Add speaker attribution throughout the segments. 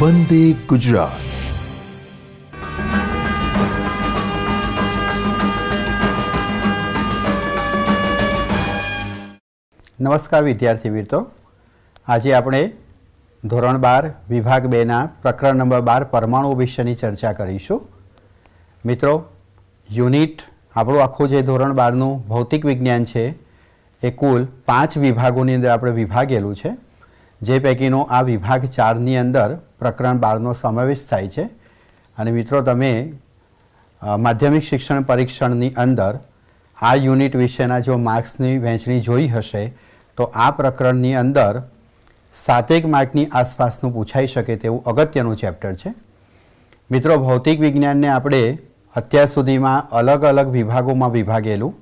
Speaker 1: વંદે ગુજરાત.
Speaker 2: નમસ્કાર વિદ્યાર્થી મિત્રો, આજે આપણે ધોરણ 12 વિભાગ 2ના પ્રકરણ નંબર 12 પરમાણુ વિશેની ચર્ચા કરીશું. મિત્રો, યુનિટ આપણું આખું જે ધોરણ 12નું ભૌતિક વિજ્ઞાન છે એ કુલ 5 વિભાગોની અંદર આપણે વિભાગેલું છે, જે પૈકીનો આ વિભાગ 4ની અંદર પ્રકરણ 12નો સમાવેશ થાય છે. અને મિત્રો, તમે માધ્યમિક શિક્ષણ પરીક્ષણની અંદર આ યુનિટ વિશેના જો માર્ક્સની વહેંચણી જોઈ હશે તો આ પ્રકરણની અંદર 7 માર્કની આસપાસનું પૂછાઈ શકે તેવું અગત્યનું ચેપ્ટર છે. મિત્રો, ભૌતિક વિજ્ઞાનને આપણે અત્યાર સુધીમાં અલગ અલગ વિભાગોમાં વિભાગેલું,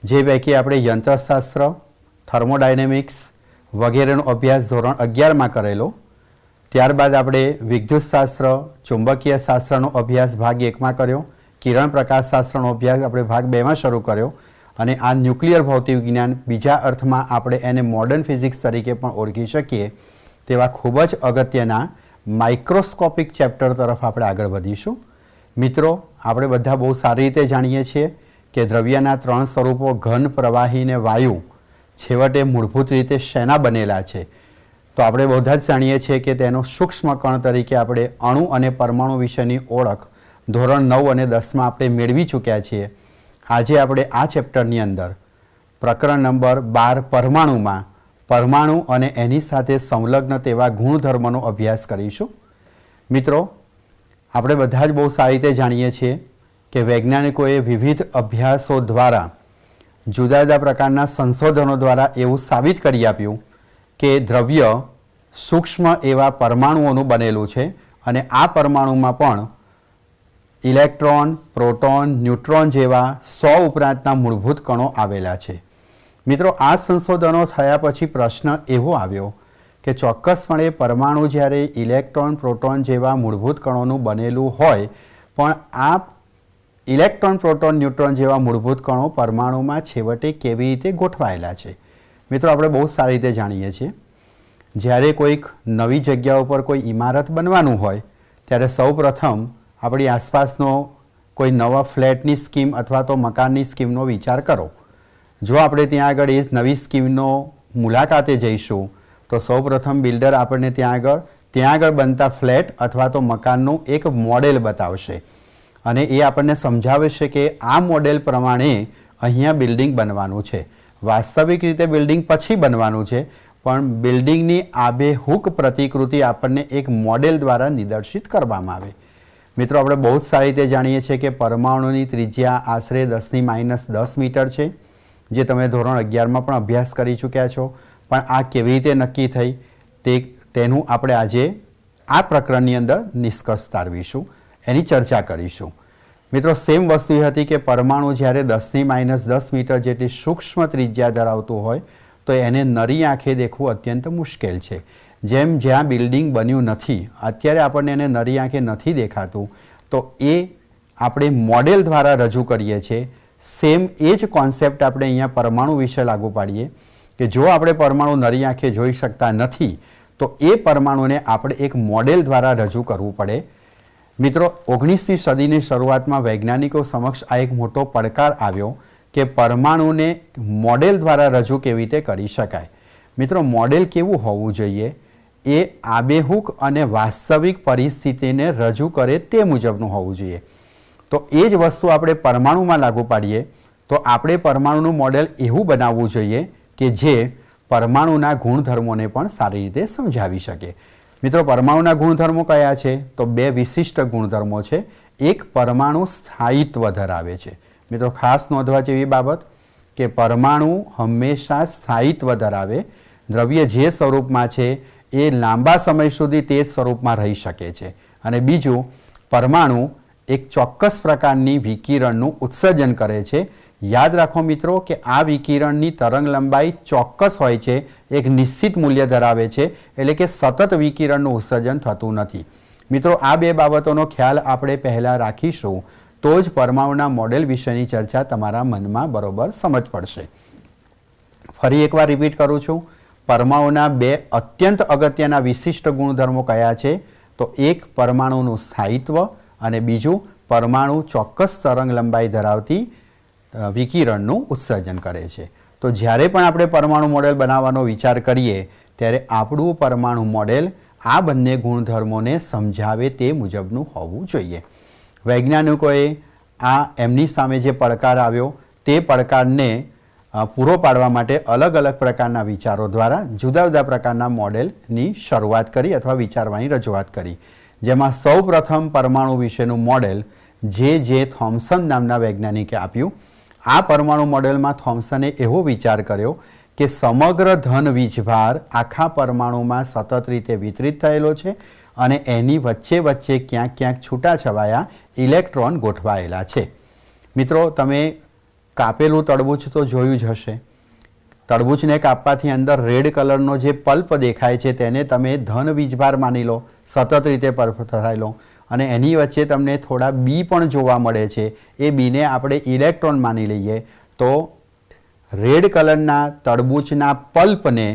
Speaker 2: જે પૈકી આપણે યંત્રશાસ્ત્ર, થર્મોડાયનેમિક્સ વગેરેનો અભ્યાસ ધોરણ 11માં કરેલો. ત્યારબાદ આપણે વિદ્યુતશાસ્ત્ર, ચુંબકીય શાસ્ત્રનો અભ્યાસ ભાગ 1માં કર્યો, કિરણ પ્રકાશશાસ્ત્રનો અભ્યાસ આપણે ભાગ 2માં શરૂ કર્યો, અને આ ન્યુક્લિયર ભૌતિક વિજ્ઞાન બીજા અર્થમાં આપણે એને મોડર્ન ફિઝિક્સ તરીકે પણ ઓળખી શકીએ તેવા ખૂબ જ અગત્યના માઇક્રોસ્કોપિક ચેપ્ટર તરફ આપણે આગળ વધીશું. મિત્રો, આપણે બધા બહુ સારી રીતે જાણીએ છીએ કે દ્રવ્યના 3 સ્વરૂપો ઘન, પ્રવાહી અને વાયુ છેવટે મૂળભૂત રીતે શેના બનેલા છે? તો આપણે બધા જ જાણીએ છીએ કે તેનો સૂક્ષ્મ કણ તરીકે આપણે અણુ અને પરમાણુ વિશેની ઓળખ ધોરણ 9 અને 10માં આપણે મેળવી ચૂક્યા છીએ. આજે આપણે આ ચેપ્ટરની અંદર પ્રકરણ નંબર 12 પરમાણુમાં પરમાણુ અને એની સાથે સંલગ્ન તેવા ગુણધર્મનો અભ્યાસ કરીશું. મિત્રો, આપણે બધા જ બહુ સારી રીતે જાણીએ છીએ કે વૈજ્ઞાનિકોએ વિવિધ અભ્યાસો દ્વારા, જુદા જુદા પ્રકારના સંશોધનો દ્વારા એવું સાબિત કરી આપ્યું કે દ્રવ્ય સૂક્ષ્મ એવા પરમાણુઓનું બનેલું છે, અને આ પરમાણુમાં પણ ઇલેક્ટ્રોન, પ્રોટોન, ન્યુટ્રોન જેવા 100 ઉપરાંતના મૂળભૂત કણો આવેલા છે. મિત્રો, આ સંશોધનો થયા પછી પ્રશ્ન એવો આવ્યો કે ચોક્કસપણે પરમાણુ જ્યારે ઇલેક્ટ્રોન, પ્રોટોન જેવા મૂળભૂત કણોનું બનેલું હોય, પણ આ ઇલેક્ટ્રોન, પ્રોટોન, ન્યુટ્રોન જેવા મૂળભૂત કણો પરમાણુમાં છેવટે કેવી રીતે ગોઠવાયેલા છે? મિત્રો, આપણે બહુ સારી રીતે જાણીએ છીએ, જ્યારે કોઈક નવી જગ્યા ઉપર કોઈ ઇમારત બનવાનું હોય ત્યારે સૌપ્રથમ આપણી આસપાસનો કોઈ નવા ફ્લેટની સ્કીમ અથવા તો મકાનની સ્કીમનો વિચાર કરો. જો આપણે ત્યાં આગળ એ નવી સ્કીમનો મુલાકાતે જઈશું તો સૌપ્રથમ બિલ્ડર આપણને ત્યાં આગળ બનતા ફ્લેટ અથવા તો મકાનનું એક મોડેલ બતાવશે, અને એ આપણને સમજાવશે કે આ મોડેલ પ્રમાણે અહીંયા બિલ્ડિંગ બનવાનું છે. વાસ્તવિક રીતે બિલ્ડિંગ પછી બનવાનું છે, પણ બિલ્ડિંગની આબેહૂબ પ્રતિકૃતિ આપણને એક મોડેલ દ્વારા નિદર્શિત કરવામાં આવે. મિત્રો, આપણે બહુ જ સારી રીતે જાણીએ છીએ કે પરમાણુની ત્રિજ્યા આશરે 10⁻10 મીટર છે, જે તમે ધોરણ 11માં પણ અભ્યાસ કરી ચૂક્યા છો. પણ આ કેવી રીતે નક્કી થઈ તેનું આપણે આજે આ પ્રકરણની અંદર નિષ્કર્ષ તારવીશું, એની ચર્ચા કરીશું. મિત્રો, સેમ વસ્તુ એ હતી કે પરમાણુ જ્યારે 10⁻10 મીટર જેટલી સૂક્ષ્મ ત્રિજ્યા ધરાવતું હોય તો એને નરી આંખે દેખવું અત્યંત મુશ્કેલ છે. જ્યાં બિલ્ડિંગ બન્યું નથી, અત્યારે આપણને એને નરી આંખે નથી દેખાતું, તો એ આપણે મોડેલ દ્વારા રજૂ કરીએ છીએ. સેમ એ જ કોન્સેપ્ટ આપણે અહીંયા પરમાણુ વિશે લાગુ પાડીએ કે જો આપણે પરમાણુ નરી આંખે જોઈ શકતા નથી તો એ પરમાણુને આપણે એક મોડેલ દ્વારા રજૂ કરવું પડે. મિત્રો, 19મી સદીની શરૂઆતમાં વૈજ્ઞાનિકો સમક્ષ આ એક મોટો પડકાર આવ્યો કે પરમાણુને મોડેલ દ્વારા રજૂ કેવી રીતે કરી શકાય. મિત્રો, મોડેલ કેવું હોવું જોઈએ? એ આબેહૂબ અને વાસ્તવિક પરિસ્થિતિને રજૂ કરે તે મુજબનું હોવું જોઈએ. તો એ જ વસ્તુ આપણે પરમાણુમાં લાગુ પાડીએ તો આપણે પરમાણુનું મોડેલ એવું બનાવવું જોઈએ કે જે પરમાણુના ગુણધર્મોને પણ સારી રીતે સમજાવી શકે. મિત્રો, પરમાણુના ગુણધર્મો કયા છે? તો 2 વિશિષ્ટ ગુણધર્મો છે. એક, પરમાણુ સ્થાયિત્વ ધરાવે છે. મિત્રો, ખાસ નોંધવા જેવી બાબત કે પરમાણુ હંમેશા સ્થાયિત્વ ધરાવે. દ્રવ્ય જે સ્વરૂપમાં છે એ લાંબા સમય સુધી તે જ સ્વરૂપમાં રહી શકે છે. અને બીજું, પરમાણુ એક ચોક્કસ પ્રકારની વિકિરણનું ઉત્સર્જન કરે છે. યાદ રાખો મિત્રો કે આ વિકિરણની તરંગ લંબાઈ ચોક્કસ હોય છે, એક નિશ્ચિત મૂલ્ય ધરાવે છે, એટલે કે સતત વિકિરણનું ઉત્સર્જન થતું નથી. મિત્રો, આ 2 બાબતોનો ખ્યાલ આપણે પહેલાં રાખીશું તો જ પરમાણુના મોડેલ વિશેની ચર્ચા તમારા મનમાં બરોબર સમજ પડશે. ફરી એકવાર રિપીટ કરું છું, પરમાણુના બે અત્યંત અગત્યના વિશિષ્ટ ગુણધર્મો કયા છે? તો તો એક પરમાણુનું સ્થાયિત્વ અને બીજું પરમાણુ ચોક્કસ તરંગ લંબાઈ ધરાવતી વિકિરણનું ઉત્સર્જન કરે છે. તો જ્યારે પણ આપણે પરમાણુ મોડેલ બનાવવાનો વિચાર કરીએ ત્યારે આપણું પરમાણુ મોડેલ આ બંને ગુણધર્મોને સમજાવે તે મુજબનું હોવું જોઈએ. વૈજ્ઞાનિકોએ આ એમની સામે જે પડકાર આવ્યો તે પડકારને પૂરો પાડવા માટે અલગ અલગ પ્રકારના વિચારો દ્વારા જુદા જુદા પ્રકારના મોડેલની શરૂઆત કરી અથવા વિચારવાની રજૂઆત કરી. જેમાં સૌ પ્રથમ પરમાણુ વિશેનું મોડેલ જે થોમ્સન નામના વૈજ્ઞાનિકે આપ્યું. આ પરમાણુ મોડેલમાં થોમ્સને એવો વિચાર કર્યો કે સમગ્ર ધન વીજભાર આખા પરમાણુમાં સતત રીતે વિતરિત થયેલો છે અને એની વચ્ચે વચ્ચે ક્યાંક ક્યાંક છૂટાછવાયા ઇલેક્ટ્રોન ગોઠવાયેલા છે. મિત્રો, તમે કાપેલું તરબૂચ તો જોયું જ હશે. તરબૂચને કાપવાથી અંદર રેડ કલરનો જે પલ્પ દેખાય છે તેને તમે ધન વીજભાર માની લો, સતત રીતે પથરાયેલો, અને એની વચ્ચે તમને થોડા બી પણ જોવા મળે છે. એ બીને આપણે ઇલેક્ટ્રોન માની લઈએ તો રેડ કલરના તરબૂચના પલ્પને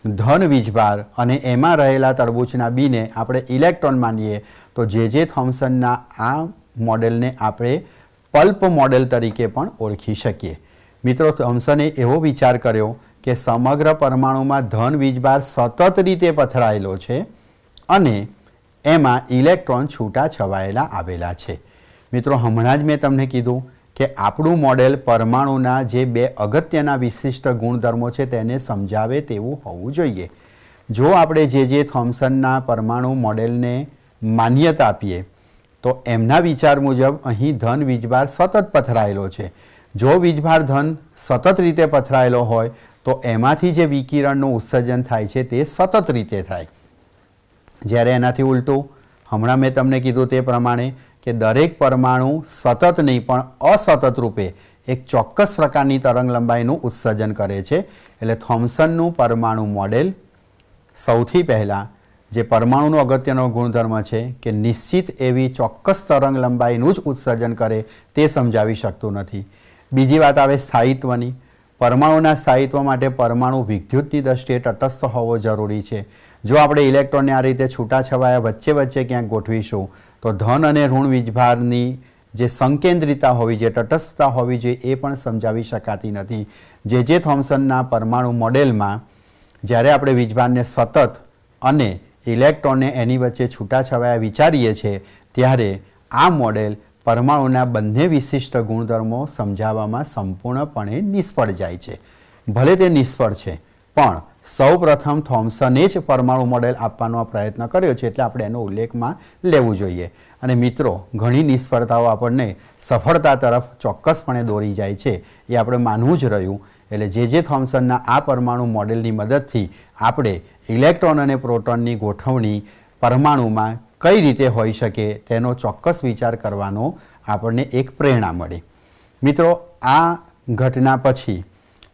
Speaker 2: ધન વીજભાર અને એમાં રહેલા તરબૂચના બીને આપણે ઇલેક્ટ્રોન માનીએ તો જે થોમ્સનના આ મોડેલને આપણે પલ્પ મોડેલ તરીકે પણ ઓળખી શકીએ. મિત્રો, થોમ્સને એવો વિચાર કર્યો કે સમગ્ર પરમાણુમાં ધન વીજભાર સતત રીતે પથરાયેલો છે અને એમાં ઇલેક્ટ્રોન છૂટા છવાયેલા આવેલા છે. મિત્રો, હમણાં જ મેં તમને કીધું કે આપણું મોડેલ પરમાણુના જે બે અગત્યના વિશિષ્ટ ગુણધર્મો છે તેને સમજાવે તેવું હોવું જોઈએ. જો આપણે જે થોમ્સનના પરમાણુ મોડેલને માન્યતા આપીએ તો એમના વિચાર મુજબ અહીં ધન વીજભાર સતત પથરાયેલો છે. જો વીજભાર ધન સતત રીતે પથરાયેલો હોય તો એમાંથી જે વિકિરણનું ઉત્સર્જન થાય છે તે સતત રીતે થાય. જ્યારે એનાથી ઉલટું હમણાં મેં તમને કીધું તે પ્રમાણે કે દરેક પરમાણુ સતત નહીં પણ અસતત રૂપે એક ચોક્કસ પ્રકારની તરંગ લંબાઈનું ઉત્સર્જન કરે છે. એટલે થોમ્સનનું પરમાણુ મોડેલ સૌથી પહેલાં જે પરમાણુનો અગત્યનો ગુણધર્મ છે કે નિશ્ચિત એવી ચોક્કસ તરંગ લંબાઈનું જ ઉત્સર્જન કરે તે સમજાવી શકતું નથી. બીજી વાત આવે સ્થાયિત્વની. પરમાણુના સ્થાયિત્વ માટે પરમાણુ વિદ્યુતની દ્રષ્ટિએ તટસ્થ હોવો જરૂરી છે. જો આપણે ઇલેક્ટ્રોનને આ રીતે છૂટાછવાયા વચ્ચે વચ્ચે ક્યાંક ગોઠવીશું તો ધન અને ઋણ વીજભારની જે સંકેન્દ્રિતા હોવી જોઈએ, તટસ્થતા હોવી જોઈએ એ પણ સમજાવી શકાતી નથી. જે થોમ્સનના પરમાણુ મોડેલમાં જ્યારે આપણે વીજભારને સતત અને ઇલેક્ટ્રોનને એની વચ્ચે છૂટાછવાયા વિચારીએ છીએ ત્યારે આ મોડેલ પરમાણુના બંને વિશિષ્ટ ગુણધર્મો સમજાવવામાં સંપૂર્ણપણે નિષ્ફળ જાય છે. ભલે તે નિષ્ફળ છે પણ સૌ પ્રથમ થોમ્સને જ પરમાણુ મોડેલ આપવાનો પ્રયત્ન કર્યો છે એટલે આપણે એનો ઉલ્લેખમાં લેવું જોઈએ. અને મિત્રો, ઘણી નિષ્ફળતાઓ આપણને સફળતા તરફ ચોક્કસપણે દોરી જાય છે એ આપણે માનવું જ રહ્યું. એટલે જે થોમ્સનના આ પરમાણુ મોડેલની મદદથી આપણે ઇલેક્ટ્રોન અને પ્રોટોનની ગોઠવણી પરમાણુમાં કઈ રીતે હોઈ શકે તેનો ચોક્કસ વિચાર કરવાનો આપણને એક પ્રેરણા મળી. મિત્રો, આ ઘટના પછી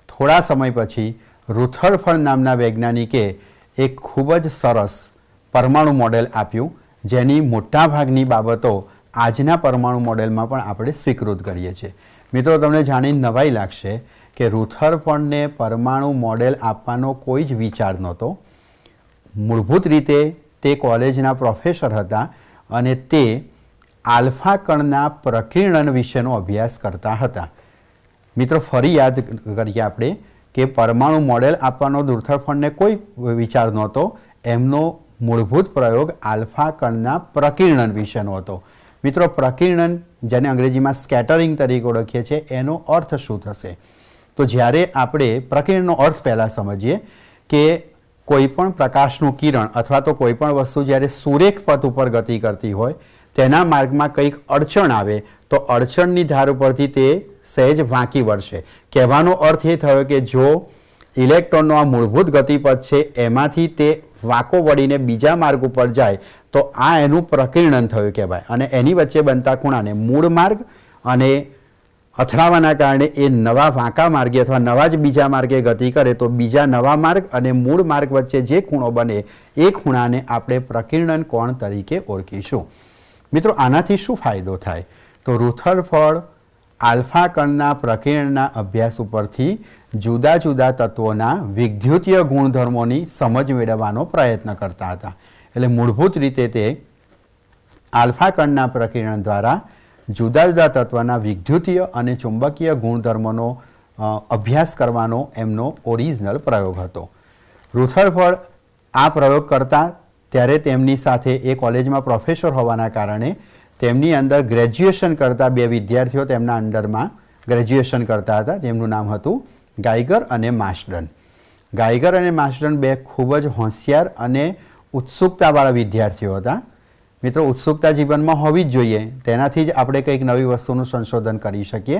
Speaker 2: થોડા સમય પછી રુથરફર્ડ નામના વૈજ્ઞાનિકે એક ખૂબ જ સરસ પરમાણુ મોડેલ આપ્યું જેની મોટાભાગની બાબતો આજના પરમાણુ મોડેલમાં પણ આપણે સ્વીકૃત કરીએ છીએ. મિત્રો, તમને જાણીને નવાઈ લાગશે કે રુથરફર્ડને પરમાણુ મોડેલ આપવાનો કોઈ જ વિચાર નહોતો. મૂળભૂત રીતે તે કોલેજના પ્રોફેસર હતા અને તે આલ્ફા કણના પ્રકીર્ણન વિશેનો અભ્યાસ કરતા હતા. મિત્રો, ફરી યાદ કરીએ આપણે કે પરમાણુ મોડેલ આપવાનો રુથરફર્ડને કોઈ વિચાર નહોતો. એમનો મૂળભૂત પ્રયોગ આલ્ફા કણના પ્રકીર્ણન વિશેનો હતો. મિત્રો, પ્રકીર્ણન જેને અંગ્રેજીમાં સ્કેટરિંગ તરીકે ઓળખીએ છીએ એનો અર્થ શું થશે? તો જ્યારે આપણે પ્રકીર્ણનનો અર્થ પહેલાં સમજીએ કે કોઈ પણ પ્રકાશનું કિરણ અથવા તો કોઈ પણ વસ્તુ જ્યારે સુરેખ પથ ઉપર ગતિ કરતી હોય તેના માર્ગમાં કંઈક અડચણ આવે તો અડચણની ધાર ઉપરથી તે સહેજ વાંકી વળશે. કહેવાનો અર્થ એ થયો કે જો ઇલેક્ટ્રોનનો આ મૂળભૂત ગતિપથ છે એમાંથી તે વાંકો વળીને બીજા માર્ગ ઉપર જાય તો આ એનું પ્રકીર્ણન થયું કહેવાય. અને એની વચ્ચે બનતા ખૂણાને મૂળ માર્ગ અને અથડાવાના કારણે એ નવા વાંકા માર્ગે અથવા નવા જ બીજા માર્ગે ગતિ કરે તો બીજા નવા માર્ગ અને મૂળ માર્ગ વચ્ચે જે ખૂણો બને એ ખૂણાને આપણે પ્રકીર્ણન કોણ તરીકે ઓળખીશું. મિત્રો, આનાથી શું ફાયદો થાય? તો રુથરફર્ડ આલ્ફા કણના પ્રકીર્ણનના અભ્યાસ ઉપરથી જુદા જુદા તત્વોના વિદ્યુતીય ગુણધર્મોની સમજ મેળવવાનો પ્રયત્ન કરતા હતા. એટલે મૂળભૂત રીતે તે આલ્ફા કણના પ્રકીર્ણન દ્વારા જુદા જુદા તત્વના વિદ્યુતીય અને ચુંબકીય ગુણધર્મોનો અભ્યાસ કરવાનો એમનો ઓરિજિનલ પ્રયોગ હતો. રુથરફોર્ડ આ પ્રયોગ કરતા ત્યારે તેમની સાથે એ કોલેજમાં પ્રોફેસર હોવાના કારણે તેમની અંદર ગ્રેજ્યુએશન કરતા બે વિદ્યાર્થીઓ તેમના અંડરમાં ગ્રેજ્યુએશન કરતા હતા. તેમનું નામ હતું ગાઇગર અને માર્સડન. ગાઇગર અને માર્સડન બે ખૂબ જ હોશિયાર અને ઉત્સુકતાવાળા વિદ્યાર્થીઓ હતા. મિત્રો, ઉત્સુકતા જીવનમાં હોવી જ જોઈએ, તેનાથી જ આપણે કંઈક નવી વસ્તુનું સંશોધન કરી શકીએ.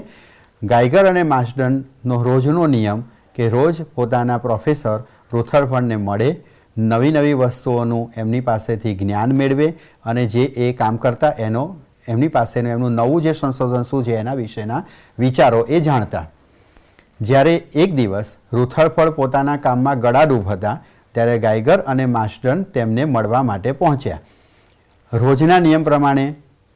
Speaker 2: ગાઇગર અને માર્સડનનો રોજનો નિયમ કે રોજ પોતાના પ્રોફેસર રુથરફોર્ડને મળે, નવી નવી વસ્તુઓનું એમની પાસેથી જ્ઞાન મેળવે અને જે એ કામ કરતા એમની પાસેનું એમનું નવું જે સંશોધન શું છે એના વિશેના વિચારો એ જાણતા. જ્યારે એક દિવસ રુથરફોર્ડ પોતાના કામમાં ગળાડૂબ હતા ત્યારે ગાઇગર અને માર્સડન તેમને મળવા માટે પહોંચ્યા. રોજના નિયમ પ્રમાણે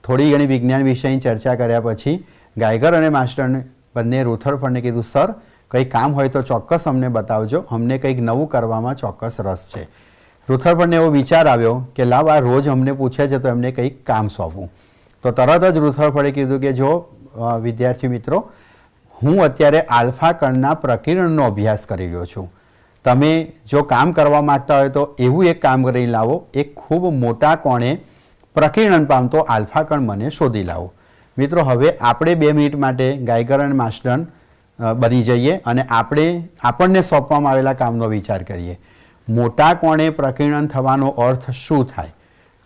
Speaker 2: થોડી ઘણી વિજ્ઞાન વિષયની ચર્ચા કર્યા પછી ગાઇગર અને માર્સડન બંને રુથરફોર્ડને કીધું, સર કંઈ કામ હોય તો ચોક્કસ અમને બતાવજો, અમને કંઈક નવું કરવામાં ચોક્કસ રસ છે. રુથરફોર્ડને એવો વિચાર આવ્યો કે લાવ આ રોજ અમને પૂછે છે તો એમને કંઈક કામ સોંપવું. તો તરત જ રુથરફોર્ડે કીધું કે જો વિદ્યાર્થી મિત્રો, હું અત્યારે આલ્ફા કણના પ્રકીર્ણનનો અભ્યાસ કરી રહ્યો છું. તમે જો કામ કરવા માગતા હોય તો એવું એક કામ કરી લાવો, એક ખૂબ મોટા કોણે પ્રકીર્ણન પામતો આલ્ફા કણ મને શોધી લાવો. મિત્રો, હવે આપણે 2 મિનિટ માટે ગાઇગર અને માર્સડન બની જઈએ અને આપણને સોંપવામાં આવેલા કામનો વિચાર કરીએ. મોટા કોણે પ્રકીર્ણન થવાનો અર્થ શું થાય?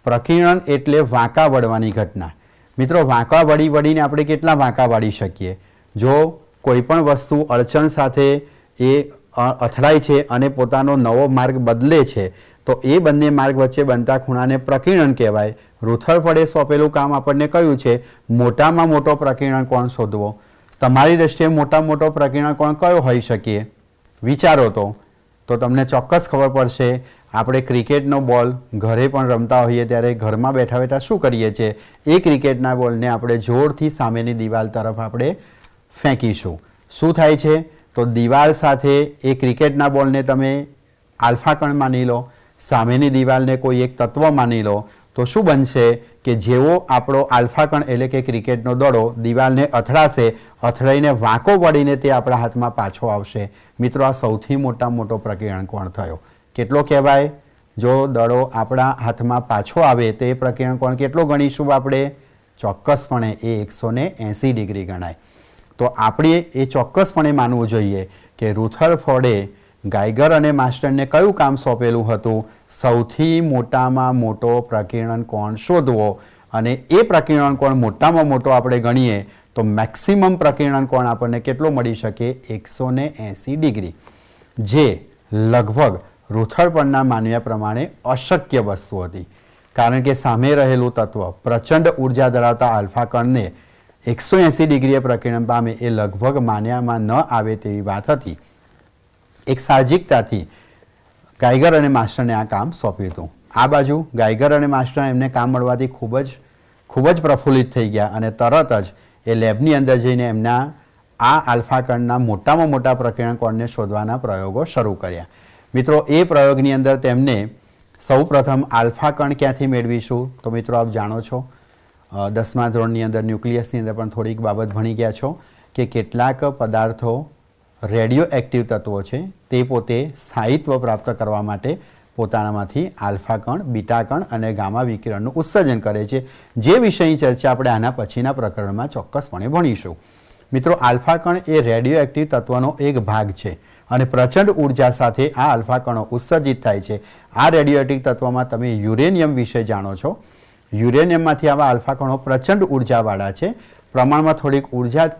Speaker 2: પ્રકીર્ણન એટલે વાંકા વળવાની ઘટના. મિત્રો, વાંકા વળીને આપણે કેટલા વાંકા વાળી શકીએ? જો કોઈ પણ વસ્તુ અડચણ સાથે એ અથડાય છે અને પોતાનો નવો માર્ગ બદલે છે તો એ બંને માર્ગ વચ્ચે બનતા ખૂણાને પ્રકીર્ણન કહેવાય. રુથરફોર્ડે સોંપેલું કામ આપણને કહ્યું છે મોટામાં મોટો પ્રકીર્ણન કોણ શોધવો. તમારી દ્રષ્ટિએ મોટામાં મોટો પ્રકીર્ણન કોણ કયો હોઈ શકીએ? વિચારો તો તમને ચોક્કસ ખબર પડશે. આપણે ક્રિકેટનો બોલ ઘરે પણ રમતા હોઈએ ત્યારે ઘરમાં બેઠા બેઠા શું કરીએ છીએ? એ ક્રિકેટના બોલને આપણે જોરથી સામેની દિવાલ તરફ આપણે ફેંકીશું. શું થાય છે? તો દિવાલ સાથે એ ક્રિકેટના બોલને તમે આલ્ફા કણ માની લો, સામેની દિવાલને કોઈ એક તત્વ માની લો, તો શું બનશે કે જેવો આપણો આલ્ફા કણ એટલે કે ક્રિકેટનો દડો દિવાલને અથડાશે, અથડાઈને વાંકો વળીને તે આપણા હાથમાં પાછો આવશે. મિત્રો, આ સૌથી મોટામાં મોટો પ્રકીર્ણન કોણ થયો? કેટલો કહેવાય? જો દડો આપણા હાથમાં પાછો આવે તો એ પ્રકીર્ણન કોણ કેટલો ગણીશું આપણે? ચોક્કસપણે એ 180 ડિગ્રી ગણાય. તો આપણે એ ચોક્કસપણે માનવું જોઈએ કે રુથરફોર્ડે ગાઇગર અને માર્સડનને કયું કામ સોંપેલું હતું? સૌથી મોટામાં મોટો પ્રકીર્ણન કોણ શોધવો. અને એ પ્રકીર્ણન કોણ મોટામાં મોટો આપણે ગણીએ તો મેક્સિમમ પ્રકીર્ણન કોણ આપણને કેટલો મળી શકે? 180 ડિગ્રી, જે લગભગ રુથરફોર્ડના માન્યા પ્રમાણે અશક્ય વસ્તુ હતી. કારણ કે સામે રહેલું તત્વ પ્રચંડ ઉર્જા ધરાવતા આલ્ફા કણને 180 ડિગ્રીએ પ્રકીર્ણન પામે એ લગભગ માન્યામાં ન આવે તેવી વાત હતી. એક સાહજિકતાથી ગાઇગર અને માર્સડને આ કામ સોંપ્યું હતું. આ બાજુ ગાઇગર અને માર્સડન એમને કામ મળવાથી ખૂબ જ પ્રફુલ્લિત થઈ ગયા અને તરત જ એ લેબની અંદર જઈને એમના આ આલ્ફા કણના મોટામાં મોટા પ્રકીર્ણન કોણને શોધવાના પ્રયોગો શરૂ કર્યા. મિત્રો, એ પ્રયોગની અંદર તેમને સૌ પ્રથમ આલ્ફા કણ ક્યાંથી મેળવીશું? તો મિત્રો, આપ જાણો છો 10મા ધોરણની અંદર ન્યુક્લિયસની અંદર પણ થોડીક બાબત ભણી ગયા છો કે કેટલાક પદાર્થો રેડિયો એક્ટિવ તત્વો છે તે પોતે સ્થાયિત્વ પ્રાપ્ત કરવા માટે પોતાનામાંથી આલ્ફા કણ, બીટા કણ અને ગામા વિકિરણનું ઉત્સર્જન કરે છે. જે વિષયની ચર્ચા આપણે આના પછીના પ્રકરણમાં ચોક્કસપણે ભણીશું. મિત્રો, આલ્ફા કણ એ રેડિયો એક્ટિવ તત્વનો એક ભાગ છે અને પ્રચંડ ઉર્જા સાથે આ આલ્ફા કણો ઉત્સર્જિત થાય છે. આ રેડિયો એક્ટિવ તત્વમાં તમે યુરેનિયમ વિશે જાણો છો. યુરેનિયમમાંથી આવા આલ્ફા કણો પ્રચંડ ઉર્જાવાળા છે. પ્રમાણમાં થોડીક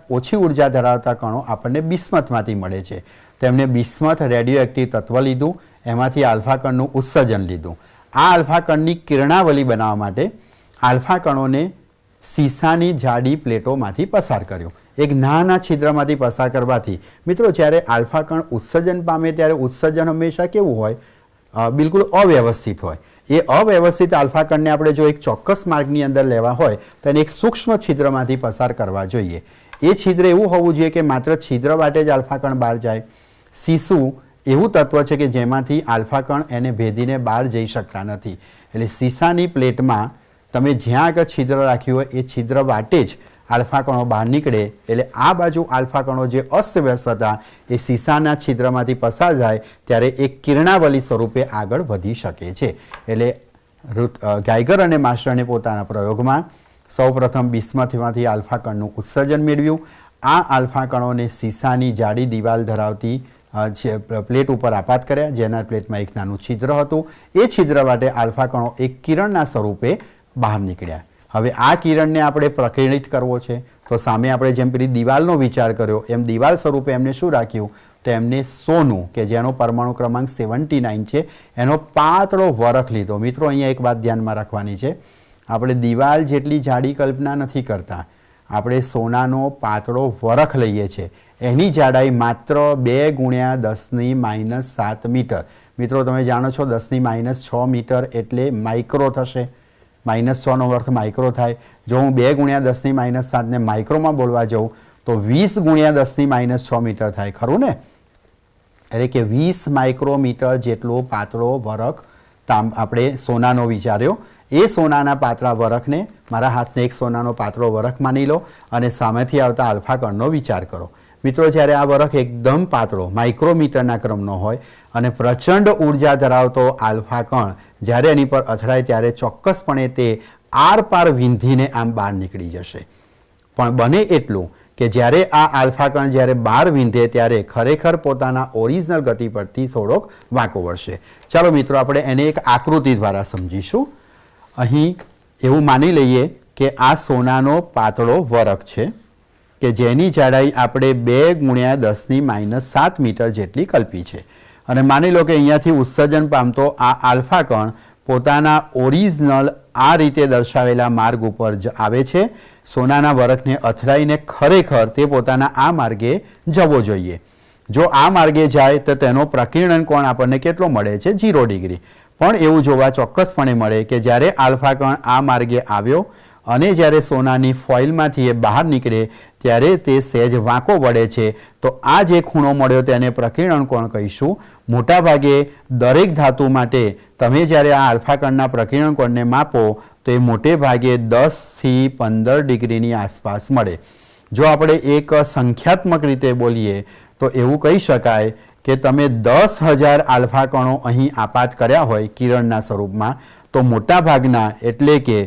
Speaker 2: ઓછી ઉર્જા ધરાવતા કણો આપણને બિસ્મથમાંથી મળે છે. તેમણે બિસ્મથ રેડિયો એક્ટિવ તત્વ લીધું, એમાંથી આલ્ફા કણનું ઉત્સર્જન લીધું. આ આલ્ફા કણની કિરણાવલી બનાવવા માટે આલ્ફા કણોને સીસાની જાડી પ્લેટોમાંથી પસાર કર્યો. એક નાના છિદ્રમાંથી પસાર કરવાથી મિત્રો, જ્યારે આલ્ફા કણ ઉત્સર્જન પામે ત્યારે ઉત્સર્જન હંમેશા કેવું હોય? બિલકુલ અવ્યવસ્થિત હોય. એ અવ્યવસ્થિત આલ્ફા કણને આપણે જો એક ચોક્કસ માર્ગની અંદર લેવા હોય તો એને એક સૂક્ષ્મ છિદ્રમાંથી પસાર કરવા જોઈએ. એ છિદ્ર એવું હોવું જોઈએ કે માત્ર છિદ્ર વાટે જ આલ્ફા કણ બહાર જાય. સીસું એવું તત્વ છે કે જેમાંથી આલ્ફા કણ એને ભેદીને બહાર જઈ શકતા નથી. એટલે સીસાની પ્લેટમાં તમે જ્યાં આગળ છિદ્ર રાખ્યું હોય એ છિદ્ર વાટે જ આલ્ફા કણો બહાર નીકળે, એટલે આ બાજુ આલ્ફા કણો જે અસ્તવ્યસ્ત હતા એ સીસાના છિદ્રમાંથી પસાર થાય ત્યારે એક કિરણાવલી સ્વરૂપે આગળ વધી શકે છે. એટલે ગાયગર અને માસ્ટરને પોતાના પ્રયોગમાં સૌપ્રથમ બિસ્મથમાંથી આલ્ફા કણનું ઉત્સર્જન મેળવ્યું. આ આલ્ફા કણોને સીસાની જાડી દિવાલ ધરાવતી પ્લેટ ઉપર આપાત કર્યા, જેના પ્લેટમાં એક નાનું છિદ્ર હતું. એ છિદ્ર માટે આલ્ફા કણો એક કિરણના સ્વરૂપે બહાર નીકળ્યા. હવે આ કિરણને આપણે પ્રકિરણિત કરવો છે, તો સામે આપણે જેમ પેલી દિવાલનો વિચાર કર્યો એમ દિવાલ સ્વરૂપે એમને શું રાખ્યું, તો એમને સોનું, કે જેનો પરમાણુ ક્રમાંક 79 છે, એનો પાતળો વરખ લીધો. મિત્રો અહીંયા એક વાત ધ્યાનમાં રાખવાની છે, આપણે દિવાલ જેટલી જાડી કલ્પના નથી કરતા, આપણે સોનાનો પાતળો વરખ લઈએ છીએ. એની જાડાઈ માત્ર 2 × 10⁻⁷ મીટર. મિત્રો તમે જાણો છો 10⁻⁶ મીટર એટલે માઇક્રો થશે. -6 નો અર્થ માઇક્રો થાય. જો હું 2 × 10⁻⁷ ને માઇક્રોમાં બોલવા જાઉં તો 20 × 10⁻⁶ મીટર થાય, ખરું ને? એટલે કે 20 માઇક્રોમીટર જેટલો પાતળો વરખ આપણે સોનાનો વિચાર્યો. એ સોનાના પાતળા વરખને, મારા હાથને એક સોનાનો પાતળો વરખ માની લો અને સામેથી આવતા આલ્ફા કણનો વિચાર કરો. મિત્રો જ્યારે આ વરખ એકદમ પાતળો માઇક્રોમીટરના ક્રમનો હોય અને પ્રચંડ ઉર્જા ધરાવતો આલ્ફા કણ જ્યારે એની પર અથડાય ત્યારે ચોક્કસપણે તે આરપાર વિંધીને આમ બહાર નીકળી જશે. પણ બને એટલું કે જ્યારે આ આલ્ફા કણ જ્યારે બહાર વિંધે ત્યારે ખરેખર પોતાના ઓરિજિનલ ગતિ પરથી થોડોક વાંકો વળશે. ચાલો મિત્રો આપણે એને એક આકૃતિ દ્વારા સમજીશું. અહીં એવું માની લઈએ કે આ સોનાનો પાતળો વરખ છે કે જેની જાડાઈ આપણે 2 × 10⁻⁷ મીટર જેટલી કલ્પી છે. અને માની લો કે અહીંયાથી ઉત્સર્જન પામતો આ આલ્ફા કણ પોતાના ઓરિજિનલ આ રીતે દર્શાવેલા માર્ગ ઉપર આવે છે. સોનાના વરખને અથડાઈને ખરેખર તે પોતાના આ માર્ગે જવો જોઈએ. જો આ માર્ગે જાય તો તેનો પ્રકિર્ણન કોણ આપણને કેટલો મળે છે? 0 ડિગ્રી. પણ એવું જોવા ચોક્કસપણે મળે કે જ્યારે આલ્ફા કણ આ માર્ગે આવ્યો અને જ્યારે સોનાની ફોઇલમાંથી એ બહાર નીકળે ત્યારે તે સહેજ વાંકો વળે છે, તો આ જે ખૂણો મળ્યો તેને પ્રકિર્ણન કોણ કહીશું. મોટાભાગે દરેક ધાતુ માટે તમે જ્યારે આ આલ્ફા કણના પ્રકિર્ણન કોણને માપો તો એ મોટે ભાગે 10 થી 15 ડિગ્રીની આસપાસ મળે. જો આપણે એક સંખ્યાત્મક રીતે બોલીએ તો એવું કહી શકાય કે તમે 10,000 આલ્ફા કણો અહીં આપાત કર્યા હોય કિરણના સ્વરૂપમાં, તો મોટા ભાગના એટલે કે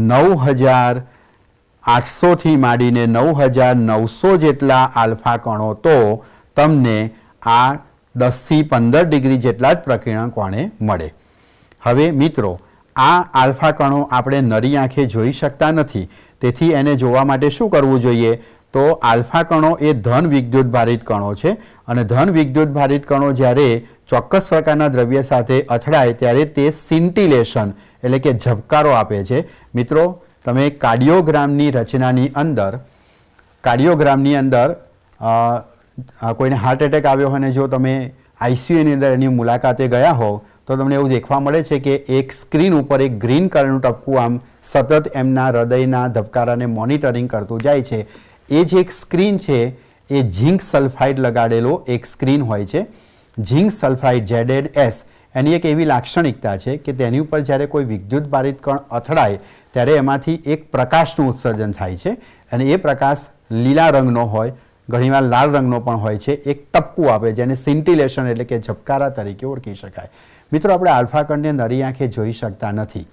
Speaker 2: 9,800 થી માંડીને 9,900 જેટલા આલ્ફા કણો તો તમને આ 10 થી 15 ડિગ્રી જેટલા જ પ્રકિર્ણન કોણે મળે. હવે મિત્રો આ આલ્ફા કણો આપણે નરી આંખે જોઈ શકતા નથી, તેથી એને જોવા માટે શું કરવું જોઈએ? તો આલ્ફા કણો એ ધન વિદ્યુત ભારિત કણો છે અને ધન વિદ્યુત ભારિત કણો જ્યારે ચોક્કસ પ્રકારના દ્રવ્ય સાથે અથડાય ત્યારે તે સિન્ટિલેશન એટલે કે ઝબકારો આપે છે. મિત્રો તમે કાર્ડિયોગ્રામની રચનાની અંદર કોઈને હાર્ટ એટેક આવ્યો હોય અને જો તમે આઈસીયુની અંદર એની મુલાકાતે ગયા હો તો તમને એવું દેખવા મળે છે કે એક સ્ક્રીન ઉપર એક ગ્રીન કલરનું ટપકું આમ સતત એમના હૃદયના ધબકારાને મોનિટરિંગ કરતું જાય છે. એ જે એક સ્ક્રીન છે એ ઝિંક સલ્ફાઇડ લગાડેલો એક સ્ક્રીન હોય છે. ઝિંક સલ્ફાઇડ ZNS એની એક એવી લાક્ષણિકતા છે કે તેની ઉપર જ્યારે કોઈ વિદ્યુત ભારિત કણ અથડાય ત્યારે એમાંથી એક પ્રકાશનું ઉત્સર્જન થાય છે અને એ પ્રકાશ લીલા રંગનો હોય, ઘણીવાર લાલ રંગનો પણ હોય છે. એક ટપકું આપે જેને સિન્ટિલેશન એટલે કે ઝબકારા તરીકે ઓળખી શકાય. મિત્રો આપણે આલ્ફા કણને નરી આંખે જોઈ શકતા નથી,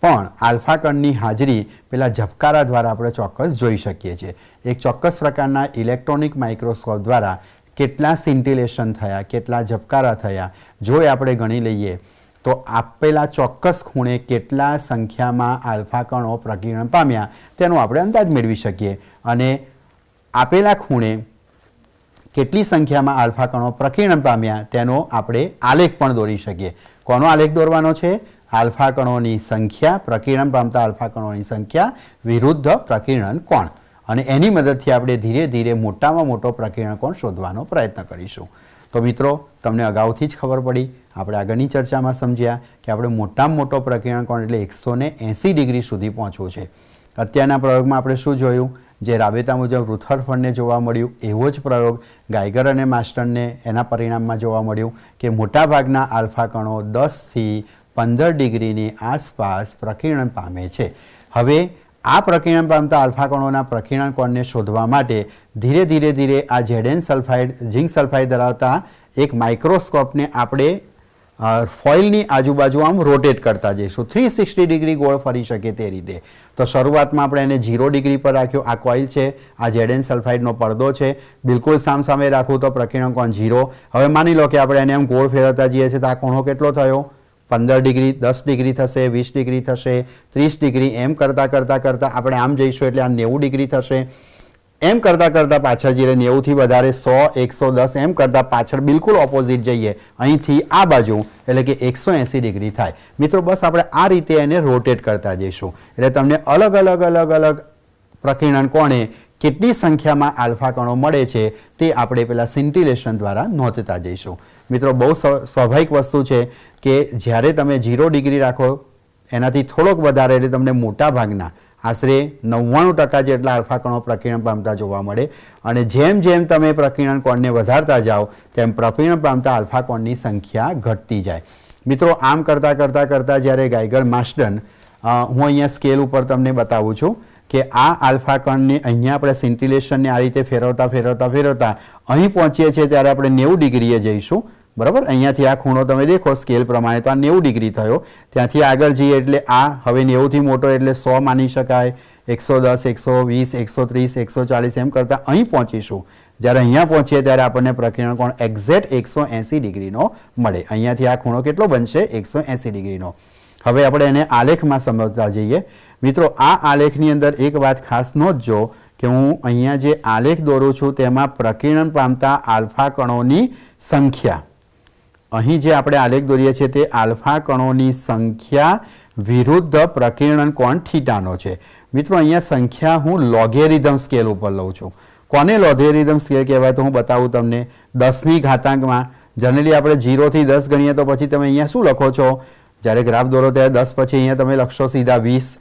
Speaker 2: પણ આલ્ફા કણની હાજરી પેલા ઝબકારા દ્વારા આપણે ચોક્કસ જોઈ શકીએ છીએ. એક ચોક્કસ પ્રકારના ઇલેક્ટ્રોનિક માઇક્રોસ્કોપ દ્વારા કેટલા સિન્ટિલેશન થયા, કેટલા ઝબકારા થયા જો એ આપણે ગણી લઈએ તો આપેલા ચોક્કસ ખૂણે કેટલા સંખ્યામાં આલ્ફા કણો પ્રકિર્ણ પામ્યા તેનો આપણે અંદાજ મેળવી શકીએ અને આપેલા ખૂણે કેટલી સંખ્યામાં આલ્ફા કણો પ્રકિર્ણ પામ્યા તેનો આપણે આલેખ પણ દોરી શકીએ. કોનો આલેખ દોરવાનો છે? આલ્ફા કણોની સંખ્યા, પ્રકિર્ણ પામતા આલ્ફા કણોની સંખ્યા વિરુદ્ધ પ્રકિર્ણન કોણ, અને એની મદદથી આપણે ધીરે ધીરે મોટામાં મોટો પ્રકિર્ણ કોણ શોધવાનો પ્રયત્ન કરીશું. તો મિત્રો તમને અગાઉથી જ ખબર પડી, આપણે આગળની ચર્ચામાં સમજ્યા કે આપણે મોટામાં મોટો પ્રકિર્ણ કોણ એટલે 180 ડિગ્રી સુધી પહોંચવું છે. અત્યારના પ્રયોગમાં આપણે શું જોયું? જે રાબેતા મુજબ રુથરફર્ડને જોવા મળ્યું એવો જ પ્રયોગ ગાયગર અને માસ્ટરને એના પરિણામમાં જોવા મળ્યું કે મોટાભાગના આલ્ફા કણો 10 થી 15 ડિગ્રીની આસપાસ પ્રકીર્ણન પામે છે। હવે આ પ્રકીર્ણન પામતા આલ્ફા કણોના પ્રકીર્ણન કોણને શોધવા માટે ધીરે ધીરે ધીરે આ ઝેડએન સલ્ફાઇડ ઝિંક સલ્ફાઇડ ધરાવતા એક માઇક્રોસ્કોપને આપણે ફોઇલની આજુબાજુ આમ રોટેટ કરતા જઈશું, 360 ડિગ્રી ગોળ ફરી શકે તે રીતે। તો શરૂઆતમાં આપણે એને 0 ડિગ્રી પર રાખ્યો। આ કોઇલ છે, આ ઝેડએન સલ્ફાઇડનો પડદો છે, બિલકુલ સામસામે રાખવું તો પ્રકીર્ણન કોણ 0। હવે માની લો કે આપણે એને એમ ગોળ ફેરવતા જઈએ છીએ તો આ ખૂણો કેટલો થયો? 15 ડિગ્રી, 10 ડિગ્રી થશે, 20 ડિગ્રી થશે, 30 ડિગ્રી, એમ કરતાં કરતાં કરતાં આપણે આમ જઈશું એટલે આ 90 ડિગ્રી થશે। એમ કરતાં કરતાં પાછળ જઈએ 90થી વધારે 100, 110 એમ કરતાં પાછળ બિલકુલ ઓપોઝિટ જઈએ અહીંથી આ બાજુ એટલે કે 180 ડિગ્રી થાય। મિત્રો બસ આપણે આ રીતે એને રોટેટ કરતા જઈશું એટલે તમને અલગ અલગ અલગ અલગ પ્રકીર્ણન કોણે કેટલી સંખ્યામાં આલ્ફા કણો મળે છે તે આપણે પેલા સિન્ટિલેશન દ્વારા નોંધતા જઈશું। મિત્રો બહુ સ્વાભાવિક વસ્તુ છે કે જ્યારે તમે 0 ડિગ્રી રાખો એનાથી થોડોક વધારે એટલે તમને મોટા ભાગના આશરે 99% જેટલા આલ્ફા કણો પ્રકીર્ણન પામતા જોવા મળે અને જેમ જેમ તમે પ્રકીર્ણન કોણને વધારતા જાઓ તેમ પ્રકીર્ણન પામતા આલ્ફા કોણની સંખ્યા ઘટતી જાય। મિત્રો આમ કરતાં કરતાં કરતાં જ્યારે ગાઇગર માસ્ટન હું અહીંયા સ્કેલ ઉપર તમને બતાવું છું કે આ આલ્ફા કણને અહીંયા આપણે સિન્ટિલેશનને આ રીતે ફેરવતા ફેરવતા ફેરવતા અહીં પહોંચીએ છીએ ત્યારે આપણે 90 ડિગ્રીએ જઈશું, બરાબર। અહીંયાથી આ ખૂણો તમે દેખો સ્કેલ પ્રમાણે તો આ 90 ડિગ્રી થયો, ત્યાંથી આગળ જઈએ એટલે આ હવે 90થી મોટો એટલે 100 માની શકાય, 110, 120, 130, 140 એમ કરતાં અહીં પહોંચીશું। જ્યારે અહીંયા પહોંચીએ ત્યારે આપણને પ્રકીર્ણન કોણ એક્ઝેક્ટ 180 ડિગ્રીનો મળે। અહીંયાથી આ ખૂણો કેટલો બનશે? 180 ડિગ્રીનો। હવે આપણે એને આલેખમાં સમજતા જઈએ। મિત્રો આ આલેખની અંદર એક વાત ખાસ નોંધજો કે હું અહીંયા જે આલેખ દોરું છું તેમાં પ્રકીર્ણન પામતા આલ્ફા કણોની સંખ્યા, અહીં જે આપણે આલેખ દોરીએ છીએ તે આલ્ફા કણોની સંખ્યા વિરુદ્ધ પ્રકીર્ણન કોણ થીટાનો છે। મિત્રો અહીંયા સંખ્યા હું લોગેરિધમ સ્કેલ ઉપર લઉં છું। કોને લોગેરિધમ સ્કેલ કહેવાય તો હું બતાવું તમને। 10ની ઘાતાંકમાં જનરલી આપણે 0 થી 10 ગણીએ તો પછી તમે અહીંયા શું લખો છો? જ્યારે ગ્રાફ દોરો ત્યારે 10 પછી અહીંયા તમે લખશો સીધા 20।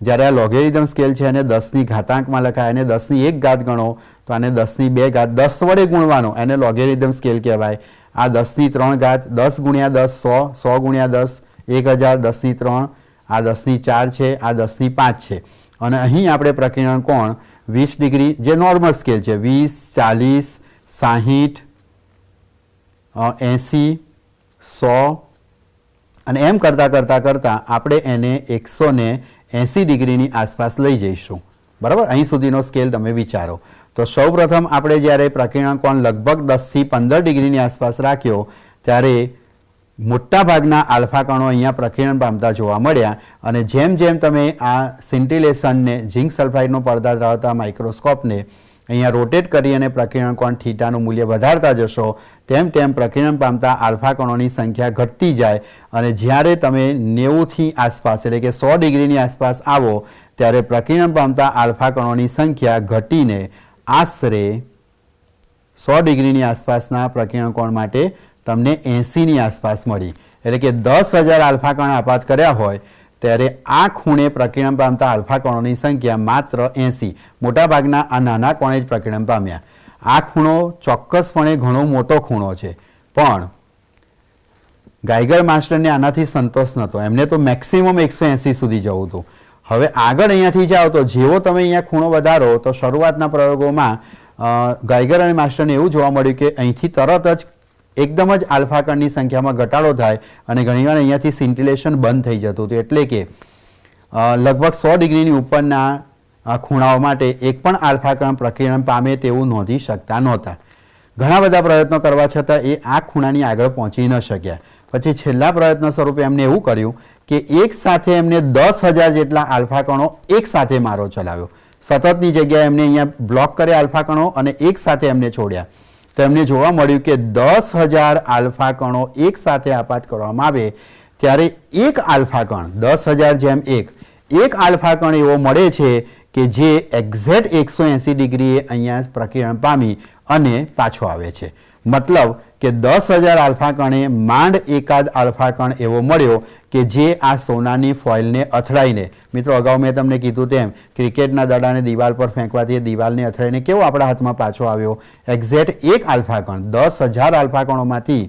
Speaker 2: જ્યારે આ લોગેરિધમ સ્કેલ છે એને 10ની ઘાતાંકમાં લખાય અને 10ની 1 ઘાત ગણો તો આને 10ની 2 ઘાત 10 વડે ગુણવાનો એને લોગેરિધમ સ્કેલ કહેવાય। આ 10ની 3 ઘાત 10 ગુણ્યા 10 100, 100 ગુણ્યા 10 1000, 10ની 3, આ 10ની 4 છે, આ 10ની 5 છે અને અહીં આપણે પ્રકીર્ણન કોણ 20 ડિગ્રી જે નોર્મલ સ્કેલ છે 20, 40, 60, 80, 100 અને એમ કરતાં કરતાં કરતાં આપણે એને 180 ડિગ્રીની આસપાસ લઈ જઈશું, બરાબર। અહીં સુધીનો સ્કેલ તમે વિચારો તો સૌપ્રથમ આપણે જ્યારે પ્રકીર્ણન કોણ લગભગ 10થી 15 ડિગ્રીની આસપાસ રાખ્યો ત્યારે મોટાભાગના આલ્ફા કણો અહીંયા પ્રકીર્ણન પામતા જોવા મળ્યા અને જેમ જેમ તમે આ સિન્ટિલેશનને ઝિંક સલ્ફાઇડનો પડદા ધરાવતા માઇક્રોસ્કોપને અહીંયા રોટેટ કરી અને પ્રકીર્ણન કોણ થીટાનું મૂલ્ય વધારતા જશો તેમ તેમ પ્રકીર્ણન પામતા આલ્ફા કણોની સંખ્યા ઘટતી જાય અને જ્યારે તમે 90થી આસપાસ એટલે કે 100 ડિગ્રીની આસપાસ આવો ત્યારે પ્રકીર્ણન પામતા આલ્ફા કણોની સંખ્યા ઘટીને આશરે 100 ડિગ્રીની આસપાસના પ્રકીર્ણન કોણ માટે તમને 80ની આસપાસ મળી। એટલે કે 10,000 આલ્ફા કણ આપાત કર્યા હોય ત્યારે આ ખૂણે પ્રકીર્ણન પામતા આલ્ફા કણોની સંખ્યા માત્ર 80। મોટાભાગના આ નાના કોણે જ પ્રકીર્ણન પામ્યા। આ ખૂણો ચોક્કસપણે ઘણો મોટો ખૂણો છે પણ ગાઇગર માસ્ટરને આનાથી સંતોષ નહોતો, એમને તો મેક્સિમમ 180 સુધી જવું હતું। હવે આગળ અહીંયાથી જાઓ તો જેવો તમે અહીંયા ખૂણો વધારો તો શરૂઆતના પ્રયોગોમાં ગાઇગર અને માસ્ટરને એવું જોવા મળ્યું કે અહીંથી તરત જ એકદમ જ આલ્ફા કણની સંખ્યામાં ઘટાડો થાય અને ઘણીવાર અહીંયાથી સિન્ટિલેશન બંધ થઈ જતું હતું એટલે કે લગભગ 100 ડિગ્રીની ઉપરના ખૂણાઓ માટે એક પણ આલ્ફા કણ પ્રકીર્ણન પામે તેવું નોંધી શકતા નહોતા। ઘણા બધા પ્રયત્નો કરવા છતાં એ આ ખૂણાની આગળ પહોંચી ન શક્યા। પછી છેલ્લા પ્રયત્ન સ્વરૂપે એમને એવું કર્યું કે એક સાથે એમને 10,000 જેટલા આલ્ફા કણો એક સાથે મારો ચલાવ્યો। સતતની જગ્યાએ એમને અહીંયા બ્લોક કર્યા આલ્ફા કણો અને એક સાથે એમને છોડ્યા તો એમને જોવા મળ્યું કે 10,000 આલ્ફા કણો એક સાથે આપાત કરવામાં આવે ત્યારે એક આલ્ફા કણ 10,000 જેમ એક આલ્ફા કણ એવો મળે છે કે જે એક્ઝેક્ટ 180 ડિગ્રીએ અહીંયા પ્રકીર્ણન પામી અને પાછો આવે છે। મતલબ કે 10,000 આલ્ફા કણે માંડ એકાદ આલ્ફા કણ એવો મળ્યો કે જે આ સોનાની ફોઇલને અથડાઈને, મિત્રો અગાઉ મેં તમને કીધું તેમ ક્રિકેટના દડાને દિવાલ પર ફેંકવાથી દિવાલને અથડાઈને કેવો આપણા હાથમાં પાછો આવ્યો? એક્ઝેક્ટ એક આલ્ફા કણ 10,000 આલ્ફા કણોમાંથી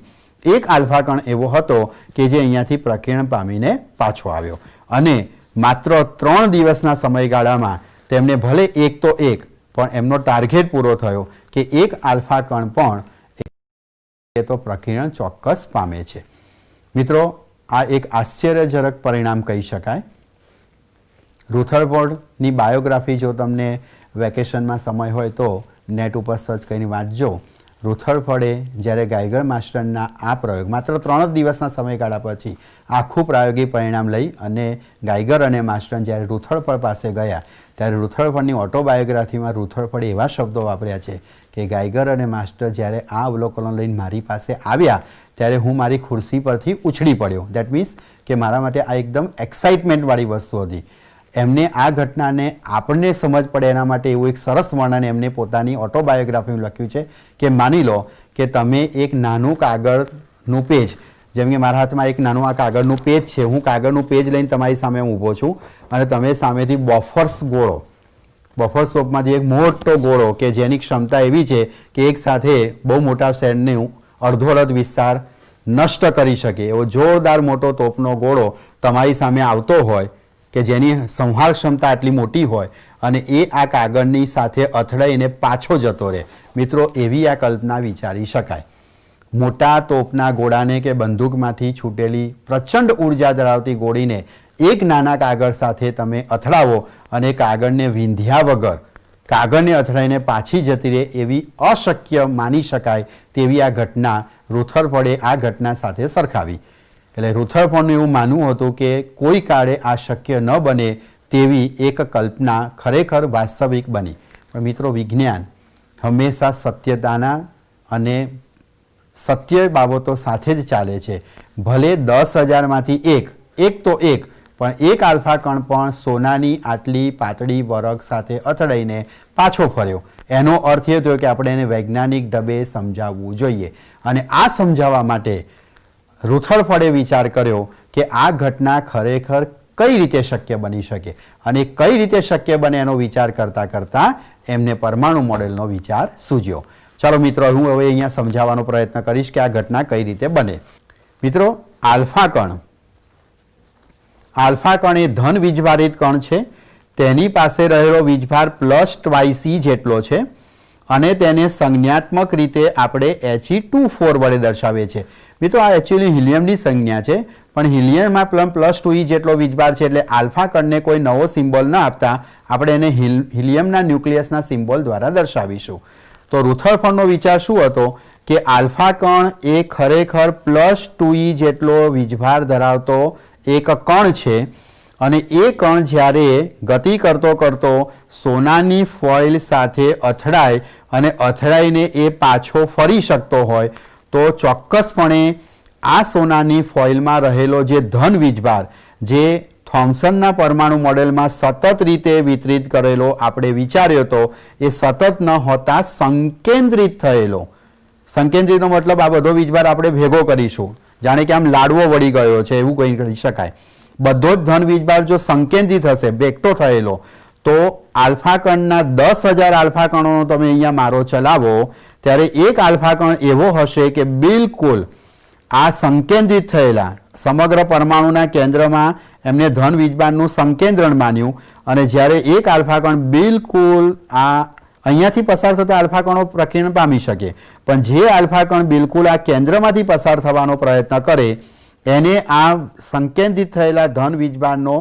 Speaker 2: एक आल्फा कण एवो हतो के जे अहींयाथी प्रकीर्ण पामीने पाछो आव्यो अने मात्र 3 दिवसना समयगाळामां तेमणे भले एक तो एक पण एमनो टार्गेट पूरो थयो के एक आल्फा कण पण तो प्रकीर्ण चोक्कस पामे छे। मित्रों, आ एक आश्चर्यजनक परिणाम कही शकाय। रुथरफोर्डनी बायोग्राफी जो तमने वेकेशनमां समय होय तो नेट पर सर्च करीने वांचजो। रुथरफोर्डे ज्यारे गाइगर मास्टरना आ प्रयोग मात्र 3 दिवसना समयगाळा पछी आखुं प्रायोगिक परिणाम लई अने गाइगर अने मास्टर ज्यारे रुथरफोर्ड पासे गया त्यारे रुथरफोर्डनी ऑटोबायोग्राफीमां रुथरफोर्डे एवा शब्दो वापर्या छे के गाइगर अने मास्टर ज्यारे आ अवलोकनो लईने मारी पासे आव्या त्यारे हूँ मारी खुर्सी परथी उछળી पड्यो। देट मीन्स के मारा माटे आ एकदम एक्साइटमेंट वाली वस्तु हती। एमने आ घटनाने आपने समझ पड़े एना माटे एवुं एक सरस वर्णन एमने पोतानी ऑटोबायोग्राफीमां लख्युं छे के मानी लो के तमे एक नानुं कागळनुं पेज, जेम के मारा हाथमां एक नानुं आ कागळनुं पेज छे, हूँ कागळनुं पेज लईने तमारी सामे ऊभो छुं अने तमे सामेथी बफर्स गोळो, बफर सोपमांथी एक मोटो गोळो के जेनी क्षमता एवी छे के एक साथे बहु मोटा शહેરનું અડધો વિસ્તાર નષ્ટ કરી શકે એવો જોરદાર મોટો તોપનો ગોળો તમારી સામે આવતો હોય કે જેની સંહાર ક્ષમતા આટલી મોટી હોય અને એ આ કાગળની સાથે અથડાઈને પાછો જતો રહે। મિત્રો, એવી આ કલ્પના વિચારી શકાય। મોટા તોપના ગોળાને કે બંદૂકમાંથી છૂટેલી પ્રચંડ ઉર્જા ધરાવતી ગોળીને એક નાના કાગળ સાથે તમે અથડાવો અને કાગળને વિંધ્યા વગર કાગળને અથડાઈને પાછી જતી રહે એવી અશક્ય માની શકાય તેવી આ ઘટના રુથરફોર્ડે આ ઘટના સાથે સરખાવી। એટલે રુથરફોર્ડનું એવું માનવું હતું કે કોઈ કાળે આ શક્ય ન બને તેવી એક કલ્પના ખરેખર વાસ્તવિક બની। પણ મિત્રો, વિજ્ઞાન હંમેશા સત્યતાના અને સત્ય બાબતો સાથે જ ચાલે છે। ભલે 10,000માંથી એક તો એક, પણ એક આલ્ફા કણ પણ સોનાની આટલી પાતળી વરખ સાથે અથડાઈને પાછો ફર્યો। એનો અર્થ એ થયો કે આપણે એને વૈજ્ઞાનિક ઢબે સમજાવવું જોઈએ અને આ સમજાવવા માટે रुथरफोर्डे विचार कर्यो कि आ घटना खरेखर कई रीते शक्य बनी शके अने कई रीते शक्य बने एनो विचार करता करता एमने परमाणु मॉडलनो विचार सूझ्यो। चलो मित्रों, हूँ हवे अहींया समजाववानो प्रयत्न करीश कि आ घटना कई रीते बने। मित्रों, आल्फा कण ए धन वीजभारित कण छे। तेनी पासे रहेलो वीजभार +2c जेटलो छे અને તેને સંજ્ઞાત્મક રીતે આપણે He2 વડે દર્શાવીએ છીએ। મિત્રો, આ એકચ્યુઅલી હિલિયમની સંજ્ઞા છે, પણ હિલિયમમાં +2e જેટલો વીજભાર છે એટલે આલ્ફા કણને કોઈ નવો સિમ્બોલ ન આપતા આપણે એને હિલિયમના ન્યુક્લિયસના સિમ્બોલ દ્વારા દર્શાવીશું। તો રુથરફોર્ડનો વિચાર શું હતો કે આલ્ફા કણ એ ખરેખર +2e જેટલો વીજભાર ધરાવતો એક કણ છે અને એ કણ જ્યારે ગતિ કરતો કરતો સોનાની ફોઇલ સાથે અથડાય અને અથડાઈને એ પાછો ફરી શકતો હોય તો ચોક્કસપણે આ સોનાની ફોઇલમાં રહેલો જે ધન વીજભાર જે થોમ્સનના પરમાણુ મોડેલમાં સતત રીતે વિતરિત કરેલો આપણે વિચાર્યો હતો એ સતત ન હોતા સંકેન્દ્રિત થયેલો। સંકેન્દ્રિતનો મતલબ આ બધો વીજભાર આપણે ભેગો કરીશું, જાણે કે આમ લાડવો વળી ગયો છે એવું કહી કરી શકાય। બધો જ ધન વીજભાર જો સંકેન્દ્રિત હશે, બેકટો થયેલો, તો આલ્ફા કણના 10,000 આલ્ફા કણોનો તમે અહીંયા મારો ચલાવો ત્યારે એક આલ્ફા કણ એવો હશે કે બિલકુલ આ સંકેન્દ્રિત થયેલા સમગ્ર પરમાણુના કેન્દ્રમાં એમને ધન વીજભારનું સંકેન્દ્રણ માન્યું અને જ્યારે એક આલ્ફા કણ બિલકુલ આ અહીંયાથી પસાર થતા આલ્ફા કણો પ્રકીર્ણ પામી શકે, પણ જે આલ્ફા કણ બિલકુલ આ કેન્દ્રમાંથી પસાર થવાનો પ્રયત્ન કરે એને આ સંકેન્દ્રિત થયેલા ધન વીજભારનો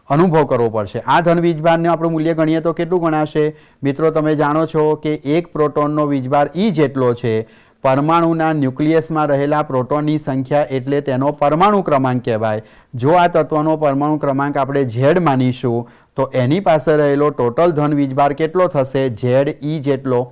Speaker 2: અનુભવ કરવો પડશે। આ ધન વીજભારને આપણું મૂલ્ય ગણીએ તો કેટલું ગણાશે? મિત્રો, તમે જાણો છો કે એક પ્રોટોનનો વીજભાર E જેટલો છે। પરમાણુના ન્યુક્લિયસમાં રહેલા પ્રોટોનની સંખ્યા એટલે તેનો પરમાણુ ક્રમાંક કહેવાય। જો આ તત્વનો પરમાણુ ક્રમાંક આપણે Z માનીશું તો એની પાસે રહેલો ટોટલ ધન વીજભાર કેટલો થશે? ZE જેટલો।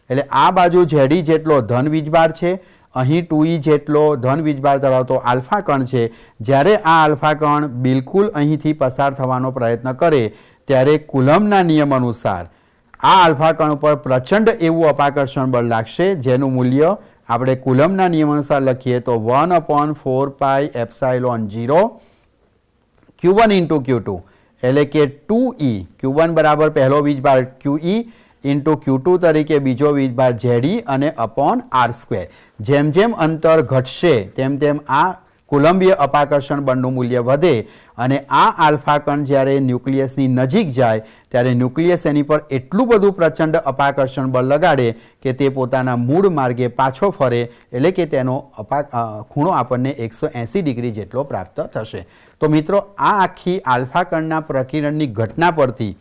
Speaker 2: એટલે આ બાજુ ZE જેટલો ધન વીજભાર છે, અહીં 2e જેટલો ધન વીજભાર ધરાવતો આલ્ફા કણ છે। જ્યારે આ આલ્ફા કણ બિલકુલ અહીંથી પસાર થવાનો પ્રયત્ન કરે ત્યારે કુલમ્બના નિયમ અનુસાર આ આલ્ફા કણ ઉપર પ્રચંડ એવું અપાકર્ષણ બળ લાગશે જેનું મૂલ્ય આપણે કુલમ્બના નિયમ અનુસાર લખીએ તો 1/4πε0 Q1 × Q2 એટલે કે 2e। Q1 બરાબર પહેલો વીજભાર QE ઇન્ટુ Q2 તરીકે બીજો વીજભાર ZE અને અપોન R². જેમ જેમ અંતર ઘટશે તેમ તેમ આ કુલંબીય અપાકર્ષણ બળનું મૂલ્ય વધે અને આ આલ્ફા કણ જ્યારે ન્યુક્લિયસની નજીક જાય ત્યારે ન્યુક્લિયસ એની પર એટલું બધું પ્રચંડ અપાકર્ષણ બળ લગાડે કે તે પોતાના મૂળ માર્ગે પાછો ફરે, એટલે કે તેનો ખૂણો આપણને 180 ડિગ્રી જેટલો પ્રાપ્ત થશે. તો મિત્રો, આ આખી આલ્ફા કણના પ્રકિરણની ઘટના પરથી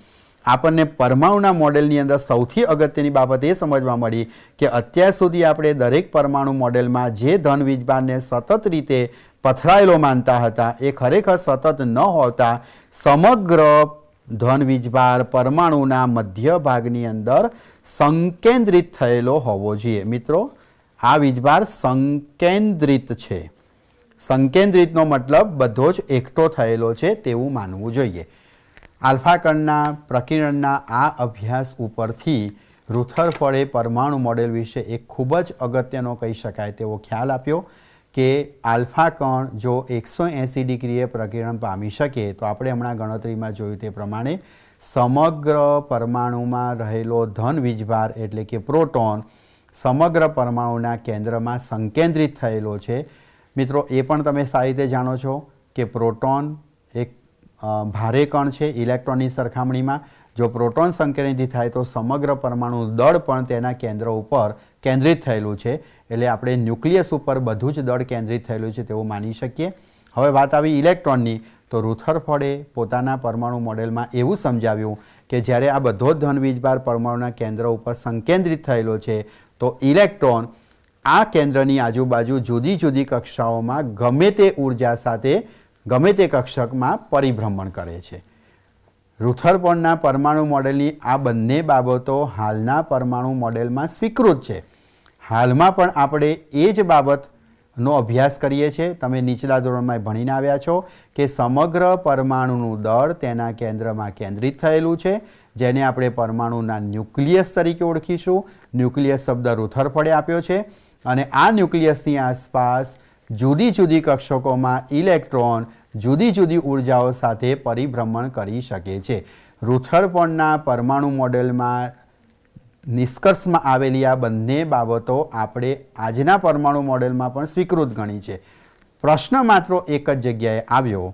Speaker 2: આપણને પરમાણુના મોડેલની અંદર સૌથી અગત્યની બાબત એ સમજવા મળી કે અત્યાર સુધી આપણે દરેક પરમાણુ મોડેલમાં જે ધન વીજભારને સતત રીતે પથરાયેલો માનતા હતા એ ખરેખર સતત ન હોતા સમગ્ર ધન વીજભાર પરમાણુના મધ્ય ભાગની અંદર સંકેન્દ્રિત થયેલો હોવો જોઈએ. મિત્રો, આ વીજભાર સંકેન્દ્રિત છે. સંકેન્દ્રિતનો મતલબ બધો જ એકઠો થયેલો છે તેવું માનવું જોઈએ. આલ્ફા કણના પ્રકિરણના આ અભ્યાસ ઉપરથી રુથરફોર્ડે પરમાણુ મોડેલ વિશે એક ખૂબ જ અગત્યનો કહી શકાય તેવો ખ્યાલ આપ્યો કે આલ્ફા કણ જો 180 ડિગ્રીએ પ્રકિરણ પામી શકે તો આપણે હમણાં ગણતરીમાં જોયું તે પ્રમાણે સમગ્ર પરમાણુમાં રહેલો ધન વીજભાર એટલે કે પ્રોટોન સમગ્ર પરમાણુના કેન્દ્રમાં સંકેન્દ્રિત થયેલો છે. મિત્રો, એ પણ તમે સારી રીતે જાણો છો કે પ્રોટોન એક ભારે કણ છે ઇલેક્ટ્રોનની સરખામણીમાં. જો પ્રોટોન સંકેન્દ્રિત થાય તો સમગ્ર પરમાણુ દળ પણ તેના કેન્દ્ર ઉપર કેન્દ્રિત થયેલું છે, એટલે આપણે ન્યુક્લિયસ ઉપર બધું જ દળ કેન્દ્રિત થયેલું છે તેવું માની શકીએ. હવે વાત આવી ઇલેક્ટ્રોનની, તો રુથરફોર્ડે પોતાના પરમાણુ મોડેલમાં એવું સમજાવ્યું કે જ્યારે આ બધો જ ધન વીજભાર પરમાણુના કેન્દ્ર ઉપર સંકેન્દ્રિત થયેલો છે તો ઇલેક્ટ્રોન આ કેન્દ્રની આજુબાજુ જુદી જુદી કક્ષાઓમાં ગમે તે ઉર્જા સાથે ગમે તે કક્ષકમાં પરિભ્રમણ કરે છે. રુથરફોર્ડના પરમાણુ મોડેલની આ બંને બાબતો હાલના પરમાણુ મોડેલમાં સ્વીકૃત છે. હાલમાં પણ આપણે એ જ બાબતનો અભ્યાસ કરીએ છીએ. તમે નીચલા ધોરણમાં ભણીને આવ્યા છો કે સમગ્ર પરમાણુનું દળ તેના કેન્દ્રમાં કેન્દ્રિત થયેલું છે, જેને આપણે પરમાણુના ન્યુક્લિયસ તરીકે ઓળખીશું. ન્યુક્લિયસ શબ્દ રુથરફોર્ડે આપ્યો છે અને આ ન્યુક્લિયસની આસપાસ જુદી જુદી કક્ષકોમાં ઇલેક્ટ્રોન જુદી જુદી ઉર્જાઓ સાથે પરિભ્રમણ કરી શકે છે. રુથરફોર્ડના પરમાણુ મોડેલમાં નિષ્કર્ષમાં આવેલી આ બંને બાબતો આપણે આજના પરમાણુ મોડેલમાં પણ સ્વીકૃત ગણી છે. પ્રશ્ન માત્ર એક જ જગ્યાએ આવ્યો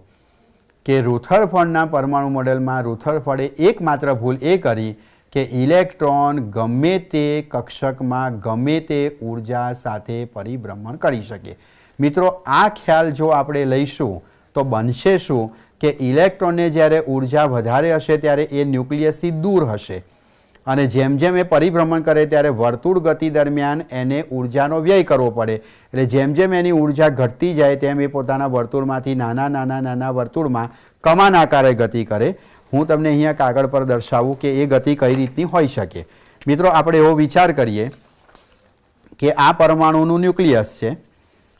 Speaker 2: કે રુથરફોર્ડના પરમાણુ મોડેલમાં રુથરફોર્ડે એકમાત્ર ભૂલ એ કરી કે ઇલેક્ટ્રોન ગમે તે કક્ષકમાં ગમે તે ઉર્જા સાથે પરિભ્રમણ કરી શકે. મિત્રો, આ ખ્યાલ જો આપણે લઈશું તો બનશે શું કે ઇલેક્ટ્રોનને જ્યારે ઉર્જા વધારે હશે ત્યારે એ ન્યુક્લિયસથી દૂર હશે અને જેમ જેમ એ પરિભ્રમણ કરે ત્યારે વર્તુળ ગતિ દરમિયાન એને ઉર્જાનો વ્યય કરવો પડે. એટલે જેમ જેમ એની ઉર્જા ઘટતી જાય તેમ એ પોતાના વર્તુળમાંથી નાના વર્તુળમાં કમાન આકારે ગતિ કરે. હું તમને અહીંયા કાગળ પર દર્શાવું કે એ ગતિ કઈ રીતની હોઈ શકે. મિત્રો, આપણે એવો વિચાર કરીએ કે આ પરમાણુનું ન્યુક્લિયસ છે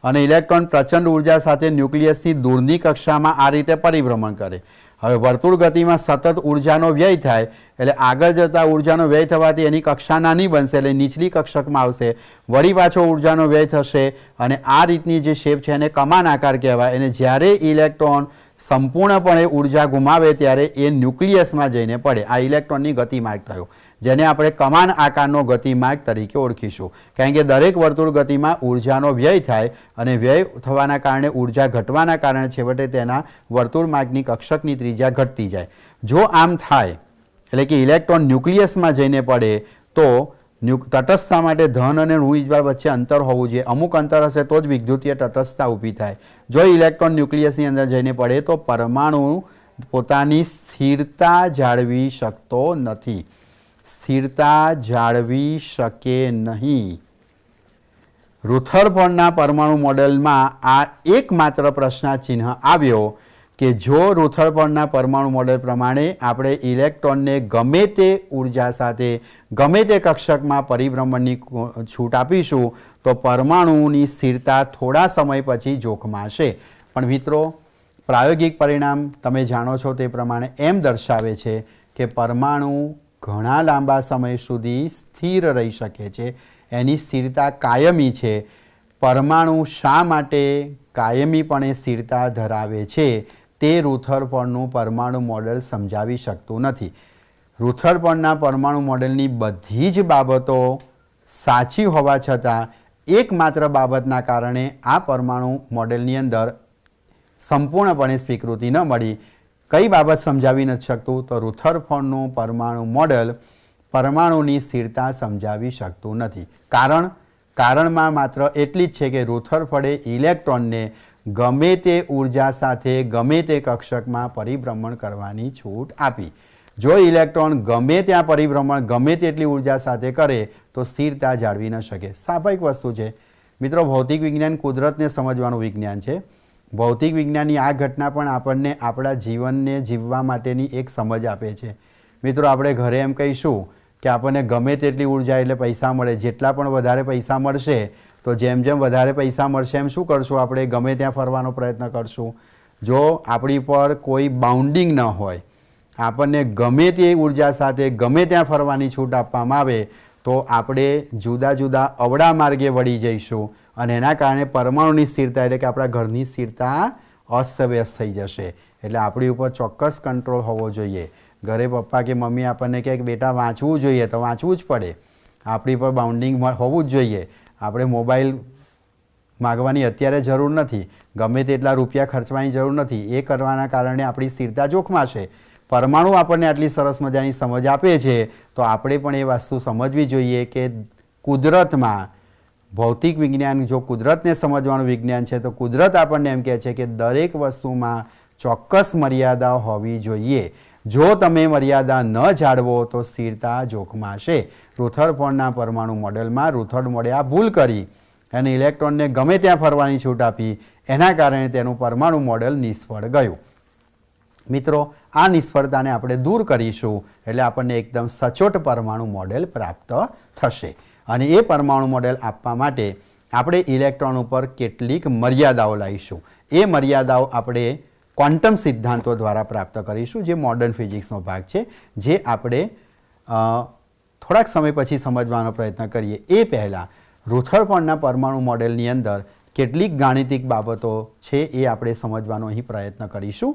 Speaker 2: અને ઇલેક્ટ્રોન પ્રચંડ ઉર્જા સાથે ન્યુક્લિયસની દૂરની કક્ષામાં આ રીતે પરિભ્રમણ કરે. હવે વર્તુળ ગતિમાં સતત ઉર્જાનો વ્યય થાય એટલે આગળ જતાં ઉર્જાનો વ્યય થવાથી એની કક્ષા નાની બનશે એટલે નીચલી કક્ષકમાં આવશે, વળી પાછો ઉર્જાનો વ્યય થશે અને આ રીતની જે શેપ છે એને કમાન આકાર કહેવાય. અને જ્યારે ઇલેક્ટ્રોન સંપૂર્ણપણે ઉર્જા ગુમાવે ત્યારે એ ન્યુક્લિયસમાં જઈને પડે. આ ઇલેક્ટ્રોનની ગતિમાર્ગ થયો, જેને આપણે કમાન આકારનો ગતિમાર્ગ તરીકે ઓળખીશું. કારણ કે દરેક વર્તુળ ગતિમાં ઉર્જાનો વ્યય થાય અને વ્યય થવાના કારણે ઉર્જા ઘટવાના કારણે છેવટે તેના વર્તુળ માર્ગની કક્ષકની ત્રિજ્યા ઘટતી જાય. જો આમ થાય એટલે કે ઇલેક્ટ્રોન ન્યુક્લિયસમાં જઈને પડે તો તટસ્થતા માટે ધન અને ઋણ વીજભાર વચ્ચે અંતર હોવું જોઈએ. અમુક અંતર હશે તો જ વિદ્યુતીય તટસ્થતા ઊભી થાય. જો ઇલેક્ટ્રોન ન્યુક્લિયસની અંદર જઈને પડે તો પરમાણુ પોતાની સ્થિરતા જાળવી શકતો નથી. સ્થિરતા જાળવી શકે નહીં. રુથરફોર્ડના પરમાણુ મોડેલમાં આ એકમાત્ર પ્રશ્નાચિહ્ન આવ્યો કે જો રુથરફોર્ડના પરમાણુ મોડેલ પ્રમાણે આપણે ઇલેક્ટ્રોનને ગમે તે ઉર્જા સાથે ગમે તે કક્ષકમાં પરિભ્રમણની છૂટ આપીશું તો પરમાણુની સ્થિરતા થોડા સમય પછી જોખમાં હશે. પણ મિત્રો, પ્રાયોગિક પરિણામ તમે જાણો છો તે પ્રમાણે એમ દર્શાવે છે કે પરમાણુ ઘણા લાંબા સમય સુધી સ્થિર રહી શકે છે. એની સ્થિરતા કાયમી છે. પરમાણુ શા માટે કાયમીપણે સ્થિરતા ધરાવે છે તે રુથરફોર્ડનું પરમાણુ મોડેલ સમજાવી શકતું નથી. રુથરફોર્ડના પરમાણુ મોડેલની બધી જ બાબતો સાચી હોવા છતાં એકમાત્ર બાબતના કારણે આ પરમાણુ મોડેલની અંદર સંપૂર્ણપણે સ્વીકૃતિ ન મળી. કઈ બાબત સમજાવી નથી શકતું? તો રુથરફોર્ડનું પરમાણુ મોડેલ પરમાણુની સ્થિરતા સમજાવી શકતું નથી. કારણમાં માત્ર એટલી જ છે કે રુથરફોર્ડે ઇલેક્ટ્રોનને ગમે તે ઉર્જા સાથે ગમે તે કક્ષકમાં પરિભ્રમણ કરવાની છૂટ આપી. જો ઇલેક્ટ્રોન ગમે ત્યાં પરિભ્રમણ ગમે તેટલી ઉર્જા સાથે કરે તો સ્થિરતા જાળવી ન શકે. સ્વાભાવિક વસ્તુ છે મિત્રો. ભૌતિક વિજ્ઞાન કુદરતને સમજવાનું વિજ્ઞાન છે. ભૌતિક વિજ્ઞાનની આ ઘટના પણ આપણને આપણા જીવનને જીવવા માટેની એક સમજ આપે છે. મિત્રો, આપણે ઘરે એમ કહીશું કે આપણને ગમે તેટલી ઉર્જા એટલે પૈસા મળે, જેટલા પણ વધારે પૈસા મળશે તો જેમ જેમ વધારે પૈસા મળશે એમ શું કરશું? આપણે ગમે ત્યાં ફરવાનો પ્રયત્ન કરશું. જો આપણી પર કોઈ બાઉન્ડિંગ ન હોય, આપણને ગમે તે ઉર્જા સાથે ગમે ત્યાં ફરવાની છૂટ આપવામાં આવે તો આપણે જુદા જુદા અવળા માર્ગે વળી જઈશું અને એના કારણે પરમાણુની સ્થિરતા એટલે કે આપણા ઘરની સ્થિરતા અસ્તવ્યસ્ત થઈ જશે. એટલે આપણી ઉપર ચોક્કસ કંટ્રોલ હોવો જોઈએ. ઘરે પપ્પા કે મમ્મી આપણને કહે કે બેટા વાંચવું જોઈએ તો વાંચવું જ પડે. આપણી પર બાઉન્ડિંગ હોવું જ જોઈએ. આપણે મોબાઈલ માગવાની અત્યારે જરૂર નથી, ગમે તેટલા રૂપિયા ખર્ચવાની જરૂર નથી. એ કરવાના કારણે આપણી સ્થિરતા જોખમાશે. પરમાણુ આપણને આટલી સરસ મજાની સમજ આપે છે તો આપણે પણ એ વસ્તુ સમજવી જોઈએ કે કુદરતમાં ભૌતિક વિજ્ઞાન જો કુદરતને સમજવાનું વિજ્ઞાન છે તો કુદરત આપણને એમ કહે છે કે દરેક વસ્તુમાં ચોક્કસ મર્યાદા હોવી જોઈએ. જો તમે મર્યાદા ન જાળવો તો સ્થિરતા જોખમાશે. રુથરફોર્ડના પરમાણુ મોડેલમાં રુથરફોર્ડે આ ભૂલ કરી અને ઇલેક્ટ્રોનને ગમે ત્યાં ફરવાની છૂટ આપી. એના કારણે તેનું પરમાણુ મોડેલ નિષ્ફળ ગયું. મિત્રો, આ નિષ્ફળતાને આપણે દૂર કરીશું એટલે આપણને એકદમ સચોટ પરમાણુ મોડેલ પ્રાપ્ત થશે. અને એ પરમાણુ મોડેલ આપવા માટે આપણે ઇલેક્ટ્રોન ઉપર કેટલીક મર્યાદાઓ લાવીશું. એ મર્યાદાઓ આપણે ક્વોન્ટમ સિદ્ધાંતો દ્વારા પ્રાપ્ત કરીશું, જે મોડર્ન ફિઝિક્સનો ભાગ છે, જે આપણે થોડાક સમય પછી સમજવાનો પ્રયત્ન કરીએ. એ પહેલાં રુથરફોર્ડના પરમાણુ મોડેલની અંદર કેટલીક ગાણિતિક બાબતો છે એ આપણે સમજવાનો અહીં પ્રયત્ન કરીશું.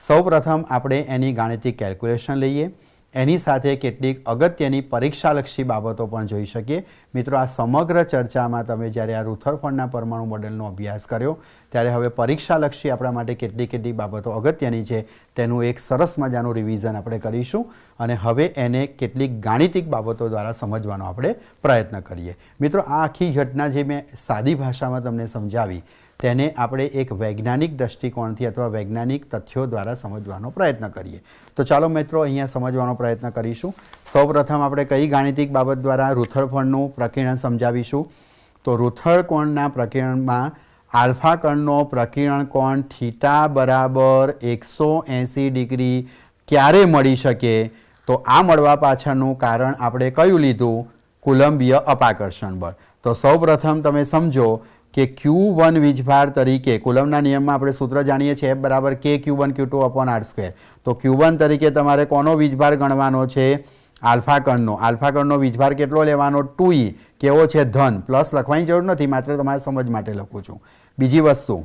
Speaker 2: સૌપ્રથમ આપણે એની ગાણિતિક કેલ્ક્યુલેશન લઈએ. એની સાથે કેટલીક અગત્યની પરીક્ષાલક્ષી બાબતો પણ જોઈ શકીએ. મિત્રો, આ સમગ્ર ચર્ચામાં તમે જ્યારે આ રુથરફોર્ડના પરમાણુ મોડેલનો અભ્યાસ કર્યો ત્યારે હવે પરીક્ષાલક્ષી આપણા માટે કેટલી બાબતો અગત્યની છે તેનું એક સરસ મજાનું રિવિઝન આપણે કરીશું અને હવે એને કેટલીક ગાણિતિક બાબતો દ્વારા સમજવાનો આપણે પ્રયત્ન કરીએ. મિત્રો, આ આખી ઘટના જે મેં સાદી ભાષામાં તમને સમજાવી તેને આપણે એક વૈજ્ઞાનિક દૃષ્ટિકોણથી અથવા વૈજ્ઞાનિક તથ્યો દ્વારા સમજવાનો પ્રયત્ન કરીએ. તો ચાલો મિત્રો, અહીંયા સમજવાનો પ્રયત્ન કરીશું. સૌપ્રથમ આપણે કઈ ગાણિતિક બાબત દ્વારા રુથરફોર્ડનું પ્રકીર્ણન સમજાવીશું? તો રુથરફોર્ડના પ્રકીર્ણનમાં આલ્ફા કણનો પ્રકીર્ણન કોણ થીટા બરાબર 180 ડિગ્રી ક્યારે મળી શકે? તો આ મળવા પાછળનું કારણ આપણે કયું લીધું? કુલંબીય અપાકર્ષણ બળ. તો સૌપ્રથમ તમે સમજો કે Q1 વીજભાર તરીકે કુલમના નિયમમાં આપણે સૂત્ર જાણીએ છીએ F બરાબર K Q1 Q2 upon R². તો Q1 તરીકે તમારે કોનો વીજભાર ગણવાનો છે? આલ્ફા કણનો. આલ્ફા કણનો વીજભાર કેટલો લેવાનો? 2e. કેવો છે? ધન. પ્લસ લખવાની જરૂર નથી, માત્ર તમારા સમજ માટે લખું છું. બીજી વસ્તુ,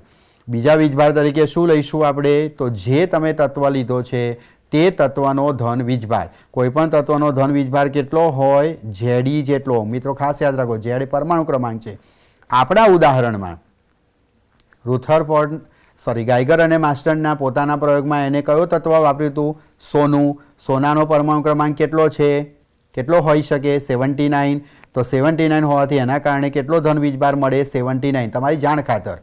Speaker 2: બીજા વીજભાર તરીકે શું લઈશું આપણે? તો જે તમે તત્વ લીધો છે તે તત્વનો ધન વીજભાર. કોઈપણ તત્વનો ધન વીજભાર કેટલો હોય? Ze જેટલો. મિત્રો, ખાસ યાદ રાખો, Z પરમાણુ ક્રમાંક છે. આપણા ઉદાહરણમાં ગાઈગર અને માસ્ટરના પોતાના પ્રયોગમાં એને કયો તત્વ વાપર્યું હતું? સોનું. સોનાનો પરમાણુ ક્રમાંક કેટલો છે? કેટલો હોઈ શકે? 79. તો 79 હોવાથી એના કારણે કેટલો ધન વીજભાર મળે? 79. તમારી જાણ ખાતર,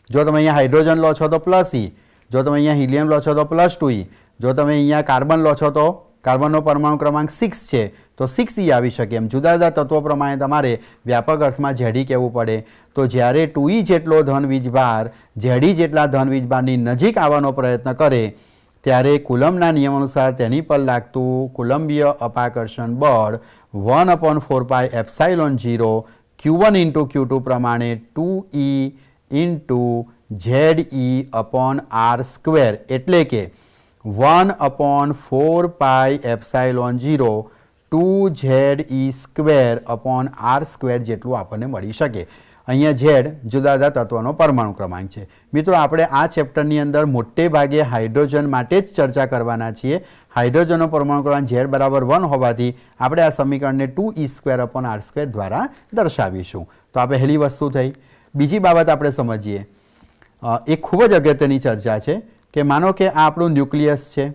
Speaker 2: જો તમે અહીંયા હાઇડ્રોજન લો છો તો +e, જો તમે અહીંયા હિલિયમ લો છો તો +2e, જો તમે અહીંયા કાર્બન લો છો તો કાર્બનનો પરમાણુ ક્રમાંક 6 છે તો 6e આવી શકે. એમ જુદા જુદા તત્વો પ્રમાણે તમારે વ્યાપક અર્થમાં Ze કહેવું પડે. તો જ્યારે 2e જેટલો ધન વીજભાર Ze જેટલા ધન વીજભારની નજીક આવવાનો પ્રયત્ન કરે ત્યારે કુલમના નિયમ અનુસાર તેની પર લાગતું કુલંબીય અપાકર્ષણ બળ 1/4πε0 Q1 × Q2 પ્રમાણે 2e × Ze/r², એટલે કે 1/4πε0 2Ze² r² જેટલું આપણને મળી શકે. અહીંયા ઝેડ જુદા જુદા તત્વોનો પરમાણુ ક્રમાંક છે। મિત્રો આપણે આ ચેપ્ટરની અંદર મોટે ભાગે હાઇડ્રોજન માટે જ ચર્ચા કરવાના છીએ। હાઇડ્રોજનનો પરમાણુ ક્રમાંક ઝેડ બરાબર 1 હોવાથી આપણે આ સમીકરણને 2e²/r² દ્વારા દર્શાવીશું। તો આ પહેલી વસ્તુ થઈ। બીજી બાબત આપણે સમજીએ, એક ખૂબ જ અગત્યની ચર્ચા છે કે માનો કે આ આપણું ન્યુક્લિયસ છે।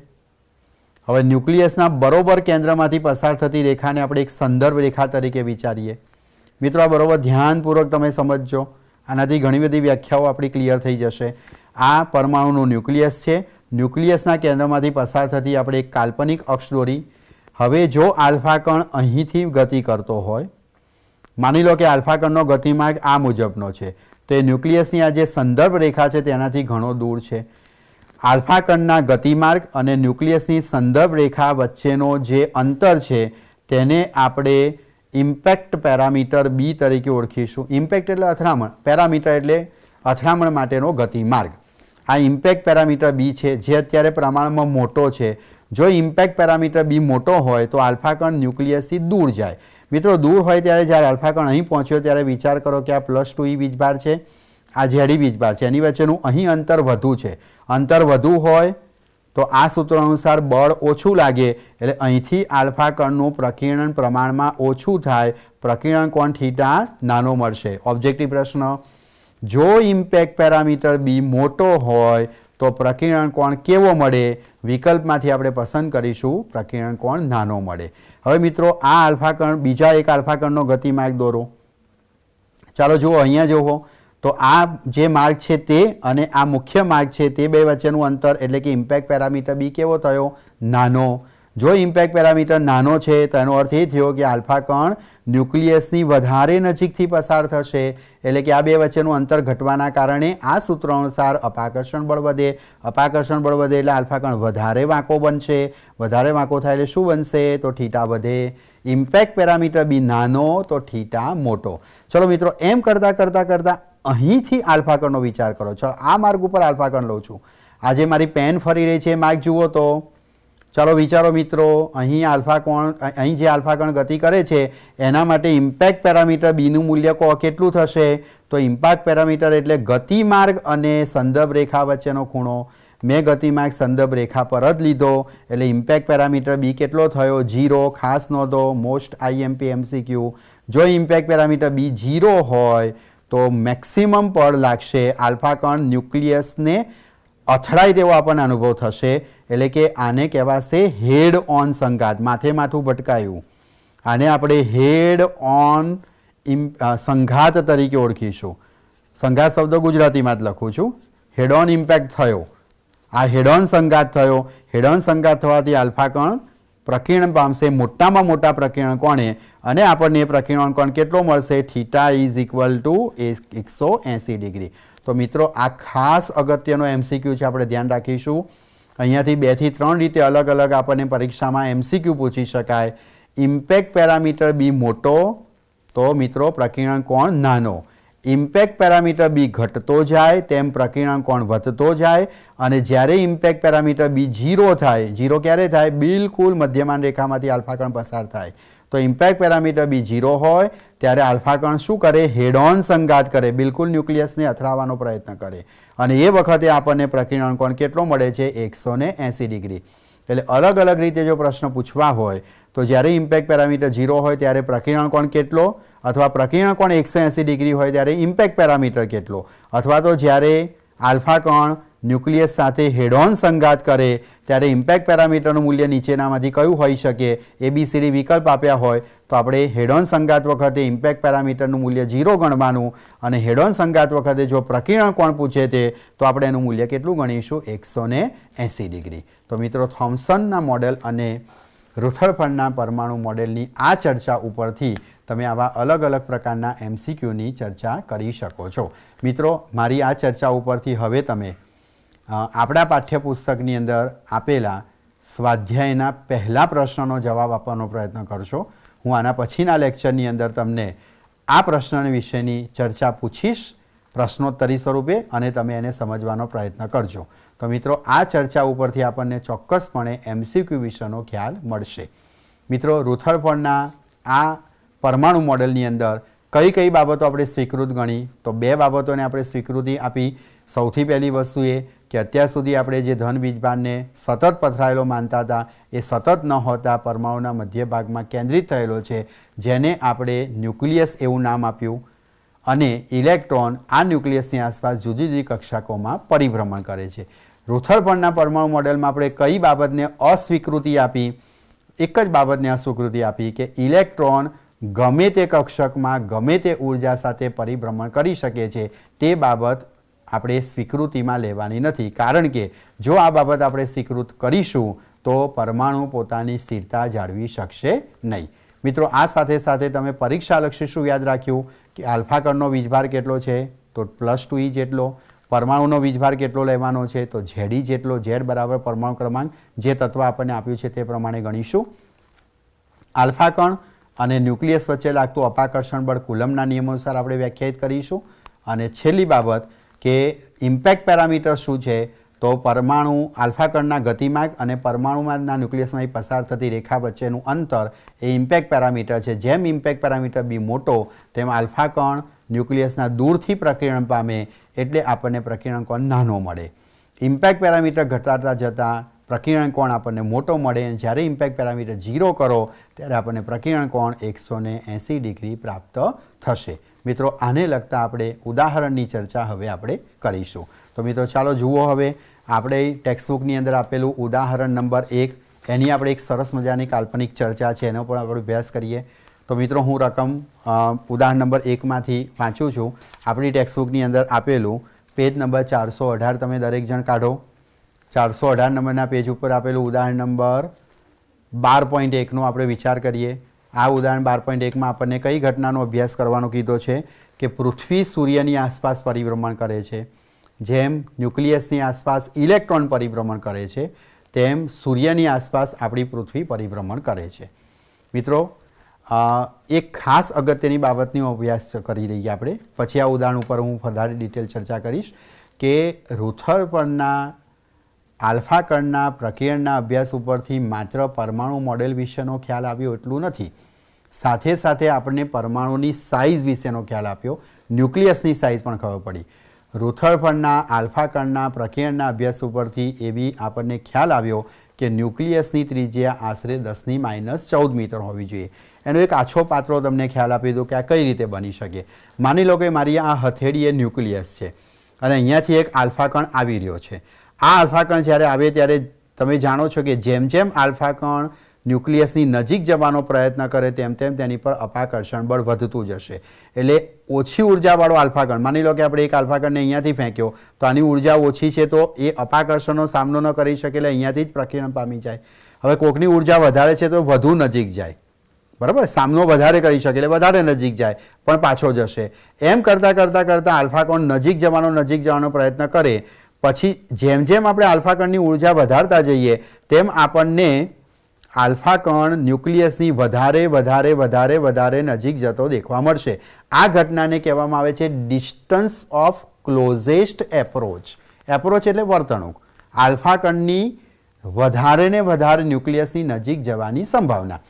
Speaker 2: હવે ન્યુક્લિયસના બરોબર કેન્દ્રમાંથી પસાર થતી રેખાને આપણે એક સંદર્ભ રેખા તરીકે વિચારીએ। મિત્રો આ બરોબર ધ્યાનપૂર્વક તમે સમજજો, આનાથી ઘણી બધી વ્યાખ્યાઓ આપણી ક્લિયર થઈ જશે। આ પરમાણુનું ન્યુક્લિયસ છે, ન્યુક્લિયસના કેન્દ્રમાંથી પસાર થતી આપણે એક કાલ્પનિક અક્ષ દોરી। હવે જો આલ્ફા કણ અહીંથી ગતિ કરતો હોય, માની લો કે આલ્ફા કણનો ગતિમાર્ગ આ મુજબનો છે, તો એ ન્યુક્લિયસની આ જે સંદર્ભ રેખા છે તેનાથી ઘણો દૂર છે। આલ્ફા કણના ગતિમાર્ગ અને ન્યુક્લિયસની સંદર્ભ રેખા વચ્ચેનો જે અંતર છે તેને આપણે ઇમ્પેક્ટ પેરામીટર બી તરીકે ઓળખીશું। ઇમ્પેક્ટ એટલે અથડામણ, પેરામીટર એટલે અથડામણ માટેનો ગતિમાર્ગ। આ ઇમ્પેક્ટ પેરામીટર બી છે જે અત્યારે પ્રમાણમાં મોટો છે। જો ઇમ્પેક્ટ પેરામીટર બી મોટો હોય તો આલ્ફા કણ ન્યુક્લિયસથી દૂર જાય। મિત્રો દૂર હોય ત્યારે જ્યારે આલ્ફા કણ અહીં પહોંચ્યો ત્યારે વિચાર કરો કે આ +2e વીજભાર છે, આ ઝેડી વીજભાર છે, એની વચ્ચેનું અહીં અંતર વધુ છે। અંતર વધુ હોય તો આ સૂત્ર અનુસાર બળ ઓછું લાગે એટલે અહીંથી આલ્ફા કણનું પ્રકીર્ણન પ્રમાણમાં ઓછું થાય, પ્રકીર્ણન કોણ થીટા નાનો મળશે। ઓબ્જેક્ટિવ પ્રશ્ન, જો ઇમ્પેક્ટ પેરામીટર બી મોટો હોય તો પ્રકીર્ણન કોણ કેવો મળે? વિકલ્પમાંથી આપણે પસંદ કરીશું પ્રકીર્ણન કોણ નાનો મળે। હવે મિત્રો આ આલ્ફા કણ બીજા એક આલ્ફા કણનો ગતિમાર્ગ દોરો। ચાલો જુઓ, અહીંયા જુઓ તો આ જે માર્ગ છે તે અને આ મુખ્ય માર્ગ છે તે બે વચ્ચેનું અંતર એટલે કે ઇમ્પેક્ટ પેરામીટર બી કેવો થયો? નાનો। જો ઇમ્પેક્ટ પેરામીટર નાનો છે તો એનો અર્થ એ થયો કે આલ્ફા કણ ન્યુક્લિયસની વધારે નજીકથી પસાર થશે, એટલે કે આ બે વચ્ચેનું અંતર ઘટવાના કારણે આ સૂત્ર અનુસાર અપાકર્ષણ બળ વધે। અપાકર્ષણ બળ વધે એટલે આલ્ફા કણ વધારે વાંકો બનશે, વધારે વાંકો થાય એટલે શું બનશે? તો થીટા વધે। ઇમ્પેક્ટ પેરામીટર બી નાનો તો થીટા મોટો। ચલો મિત્રો, એમ કરતાં કરતાં કરતાં અહીંથી આલ્ફા કણનો વિચાર કરો। ચલો આ માર્ગ ઉપર આલ્ફા કણ લઉં છું, આજે મારી પેન ફરી રહી છે, માર્ગ જુઓ તો ચાલો વિચારો મિત્રો, અહીં અહીં જે આલ્ફા કણ ગતિ કરે છે એના માટે ઇમ્પેક્ટ પેરામીટર બીનું મૂલ્ય કેટલું થશે? તો ઇમ્પેક્ટ પેરામીટર એટલે ગતિમાર્ગ અને સંદર્ભ રેખા વચ્ચેનો ખૂણો। મેં ગતિમાર્ગ સંદર્ભ રેખા પર જ લીધો એટલે ઇમ્પેક્ટ પેરામીટર બી કેટલો થયો? 0। ખાસ નોંધો, મોસ્ટ IMP MCQ, જો ઇમ્પેક્ટ પેરામીટર બી 0 હોય તો મેક્સિમમ બળ લાગશે, આલ્ફા કણ ન્યુક્લિયસને અથડાય તેવો આપણને અનુભવ થશે, એટલે કે આને કહેવાશે હેડ ઓન સંઘાત, માથે માથું ભટકાયું। આને આપણે હેડ ઓન સંઘાત તરીકે ઓળખીશું। સંઘાત શબ્દ ગુજરાતીમાં જ લખું છું। હેડ ઓન ઇમ્પેક્ટ થયો, આ હેડ ઓન સંઘાત થયો। હેડ ઓન સંઘાત થવાથી આલ્ફા કણ પ્રકીર્ણન પામશે, મોટામાં મોટા પ્રકીર્ણન કોણે? અને આપણને પ્રકીર્ણન કોણ કેટલો મળશે? Theta is equal to 180 degree. તો મિત્રો આ ખાસ અગત્યનો MCQ છે, આપણે ધ્યાન રાખીશું। અહીંયાથી 2 થી 3 રીતે અલગ અલગ આપણને પરીક્ષામાં MCQ પૂછી શકાય। ઇમ્પેક્ટ પેરામીટર બી મોટો તો મિત્રો પ્રકીર્ણન કોણ નાનો। ઇમ્પેક્ટ પેરામીટર બી ઘટતો જાય તેમ પ્રકીર્ણન કોણ વધતો જાય, અને જ્યારે ઇમ્પેક્ટ પેરામીટર બી 0 થાય, 0 ક્યારે થાય? બિલકુલ મધ્યમાન રેખામાંથી આલ્ફા કણ પસાર થાય। તો ઇમ્પેક્ટ પેરામીટર બી 0 હોય ત્યારે આલ્ફા કણ શું કરે? હેડ ઓન સંઘાત કરે, બિલકુલ ન્યુક્લિયસને અથડાવવાનો પ્રયત્ન કરે, અને એ વખતે આપણને પ્રકીર્ણન કોણ કેટલો મળે છે? 180 ડિગ્રી। એટલે અલગ અલગ રીતે જો પ્રશ્ન પૂછવા હોય તો જ્યારે ઇમ્પેક્ટ પેરામીટર 0 હોય ત્યારે પ્રકીર્ણન કોણ કેટલો, અથવા પ્રકીર્ણન કોણ 180 ડિગ્રી હોય ત્યારે ઇમ્પેક્ટ પેરામીટર કેટલો, અથવા તો જ્યારે આલ્ફા કણ ન્યુક્લિયસ સાથે હેડ ઓન સંઘાત કરે ત્યારે ઇમ્પેક્ટ પેરામીટરનું મૂલ્ય નીચેનામાંથી કયું હોઈ શકે? ABCD વિકલ્પ આપ્યા હોય તો આપણે હેડ ઓન સંઘાત વખતે ઇમ્પેક્ટ પેરામીટરનું મૂલ્ય 0 ગણવાનું, અને હેડ ઓન સંઘાત વખતે જો પ્રકીર્ણન કોણ પૂછે તે તો આપણે એનું મૂલ્ય કેટલું ગણીશું? 180 ડિગ્રી। તો મિત્રો, થોમ્સનના મોડેલ અને રુથરફર્ડના પરમાણુ મોડેલની આ ચર્ચા ઉપરથી તમે આવા અલગ અલગ પ્રકારના MCQની ચર્ચા કરી શકો છો। મિત્રો, મારી આ ચર્ચા ઉપરથી હવે તમે આપણા પાઠ્યપુસ્તકની અંદર આપેલા સ્વાધ્યાયના પહેલા પ્રશ્નનો જવાબ આપવાનો પ્રયત્ન કરશો। હું આના પછીના લેક્ચરની અંદર તમને આ પ્રશ્ન વિશેની ચર્ચા પૂછીશ પ્રશ્નોત્તરી સ્વરૂપે, અને તમે એને સમજવાનો પ્રયત્ન કરજો। તો મિત્રો, આ ચર્ચા ઉપરથી આપણને ચોક્કસપણે MCQ વિશેનો ખ્યાલ મળશે। મિત્રો, રુથરફર્ડના આ પરમાણુ મોડેલની અંદર કઈ કઈ બાબતો આપણે સ્વીકૃત ગણી? તો બે બાબતોને આપણે સ્વીકૃતિ આપી. સૌથી પહેલી વસ્તુ એ કે અત્યાર સુધી આપણે જે ધન બીજભારને સતત પથરાયેલો માનતા હતા એ સતત ન હોતા પરમાણુના મધ્ય ભાગમાં કેન્દ્રિત થયેલો છે, જેને આપણે ન્યુક્લિયસ એવું નામ આપ્યું. અને ઇલેક્ટ્રોન આ ન્યુક્લિયસની આસપાસ જુદી જુદી કક્ષાકોમાં પરિભ્રમણ કરે છે. રુથરફર્ડના પરમાણુ મોડેલમાં આપણે કઈ બાબતને અસ્વીકૃતિ આપી? એક જ બાબતને અસ્વીકૃતિ આપી કે ઇલેક્ટ્રોન ગમે તે કક્ષકમાં ગમે તે ઉર્જા સાથે પરિભ્રમણ કરી શકે છે. તે બાબત આપણે સ્વીકૃતિમાં લેવાની નથી, કારણ કે જો આ બાબત આપણે સ્વીકૃત કરીશું તો પરમાણુ પોતાની સ્થિરતા જાળવી શકશે નહીં. મિત્રો, આ સાથે સાથે તમે પરીક્ષાલક્ષી શું યાદ રાખ્યું કે આલ્ફા કણનો વીજભાર કેટલો છે? તો +2e જેટલો. પરમાણુનો વીજભાર કેટલો લેવાનો છે? તો ZE જેટલો. Z બરાબર પરમાણુ ક્રમાંક જે તત્વ આપણને આપ્યું છે તે પ્રમાણે ગણીશું. આલ્ફા કણ અને ન્યુક્લિયસ વચ્ચે લાગતું અપાકર્ષણ બળ કુલમના નિયમો અનુસાર આપણે વ્યાખ્યાયિત કરીશું. અને છેલ્લી બાબત કે ઇમ્પેક્ટ પેરામીટર શું છે? તો પરમાણુ આલ્ફા કણના ગતિમાર્ગ અને પરમાણુમાંના ન્યુક્લિયસમાંથી પસાર થતી રેખા વચ્ચેનું અંતર એ ઇમ્પેક્ટ પેરામીટર છે. જેમ ઇમ્પેક્ટ પેરામીટર બી મોટો તેમ આલ્ફા કણ ન્યુક્લિયસના દૂરથી પ્રકીર્ણન પામે એટલે આપણને પ્રકીર્ણન કોણ નાનો મળે. ઇમ્પેક્ટ પેરામીટર ઘટાડતા જતાં પ્રકીર્ણન કોણ આપણને મોટો મળે અને જ્યારે ઇમ્પેક્ટ પેરામીટર 0 કરો ત્યારે આપણને પ્રકીર્ણન કોણ 180 ડિગ્રી પ્રાપ્ત થશે. મિત્રો, આને લગતા આપણે ઉદાહરણની ચર્ચા હવે આપણે કરીશું. તો મિત્રો ચાલો જુઓ, હવે આપણે ટેક્સ્ટબુકની અંદર આપેલું ઉદાહરણ નંબર 1 એની આપણે એક સરસ મજાની કાલ્પનિક ચર્ચા છે, એનો પણ આપણે અભ્યાસ કરીએ. તો મિત્રો, હું રકમ ઉદાહરણ નંબર 1માંથી વાંચું છું. આપણી ટેક્સ્ટબુકની અંદર આપેલું પેજ નંબર 418 તમે દરેક જણ કાઢો. 418 નંબરના પેજ ઉપર આપેલું ઉદાહરણ નંબર 12.1નો આપણે વિચાર કરીએ. આ ઉદાહરણ 12.1માં આપણને કઈ ઘટનાનો અભ્યાસ કરવાનો કીધો છે કે પૃથ્વી સૂર્યની આસપાસ પરિભ્રમણ કરે છે. જેમ ન્યુક્લિયસની આસપાસ ઇલેક્ટ્રોન પરિભ્રમણ કરે છે તેમ સૂર્યની આસપાસ આપણી પૃથ્વી પરિભ્રમણ કરે છે. મિત્રો, એક ખાસ અગત્યની બાબતનો અભ્યાસ કરી રહીએ આપણે. પછી આ ઉદાહરણ ઉપર હું વધારે ડિટેલ ચર્ચા કરીશ કે રુથરફર્ડના આલ્ફા કણના પ્રકીર્ણનના અભ્યાસ ઉપરથી માત્ર પરમાણુ મોડેલ વિશેનો ખ્યાલ આવ્યો એટલું નથી, સાથે સાથે આપણને પરમાણુની સાઇઝ વિશેનો ખ્યાલ આપ્યો, ન્યુક્લિયસની સાઇઝ પણ ખબર પડી. રુથરફર્ડના આલ્ફા કણના પ્રકીર્ણનના અભ્યાસ ઉપરથી એવી આપણને ખ્યાલ આવ્યો કે ન્યુક્લિયસની ત્રિજ્યા આશરે 10⁻14 મીટર હોવી જોઈએ. એનો એક આછો પાત્રો તમને ખ્યાલ આપી દો કે આ કઈ રીતે બની શકે. માની લો કે મારી આ હથેળી એ ન્યુક્લિયસ છે અને અહીંયાથી એક આલ્ફા કણ આવી રહ્યો છે. આ આલ્ફા કણ જ્યારે આવે ત્યારે તમે જાણો છો કે જેમ જેમ આલ્ફા કણ ન્યુક્લિયસની નજીક જવાનો પ્રયત્ન કરે તેમ તેમ તેની પર અપાકર્ષણ બળ વધતું જશે. એટલે ઓછી ઉર્જાવાળો આલ્ફા કણ, માની લો કે આપણે એક આલ્ફા કણને અહીંયાથી ફેંક્યો તો આની ઉર્જા ઓછી છે તો એ અપાકર્ષણનો સામનો ન કરી શકે એટલે અહીંયાથી જ પ્રકીર્ણન પામી જાય. હવે કોકની ઉર્જા વધારે છે તો વધુ નજીક જાય, બરાબર, સામનો વધારે કરી શકે એટલે વધારે નજીક જાય પણ પાછો જશે. એમ કરતાં કરતાં કરતાં આલ્ફા કણ નજીક જવાનો પ્રયત્ન કરે. પછી જેમ જેમ આપણે આલ્ફા કણની ઉર્જા વધારતા જઈએ તેમ આપણને આલ્ફા કણ ન્યુક્લિયસની વધારે નજીક જતો દેખવા મળશે. આ ઘટનાને કહેવામાં આવે છે distance of closest approach. Approach એટલે વર્તણૂક. આલ્ફા કણની વધારે ન્યુક્લિયસની નજીક જવાની સંભાવના.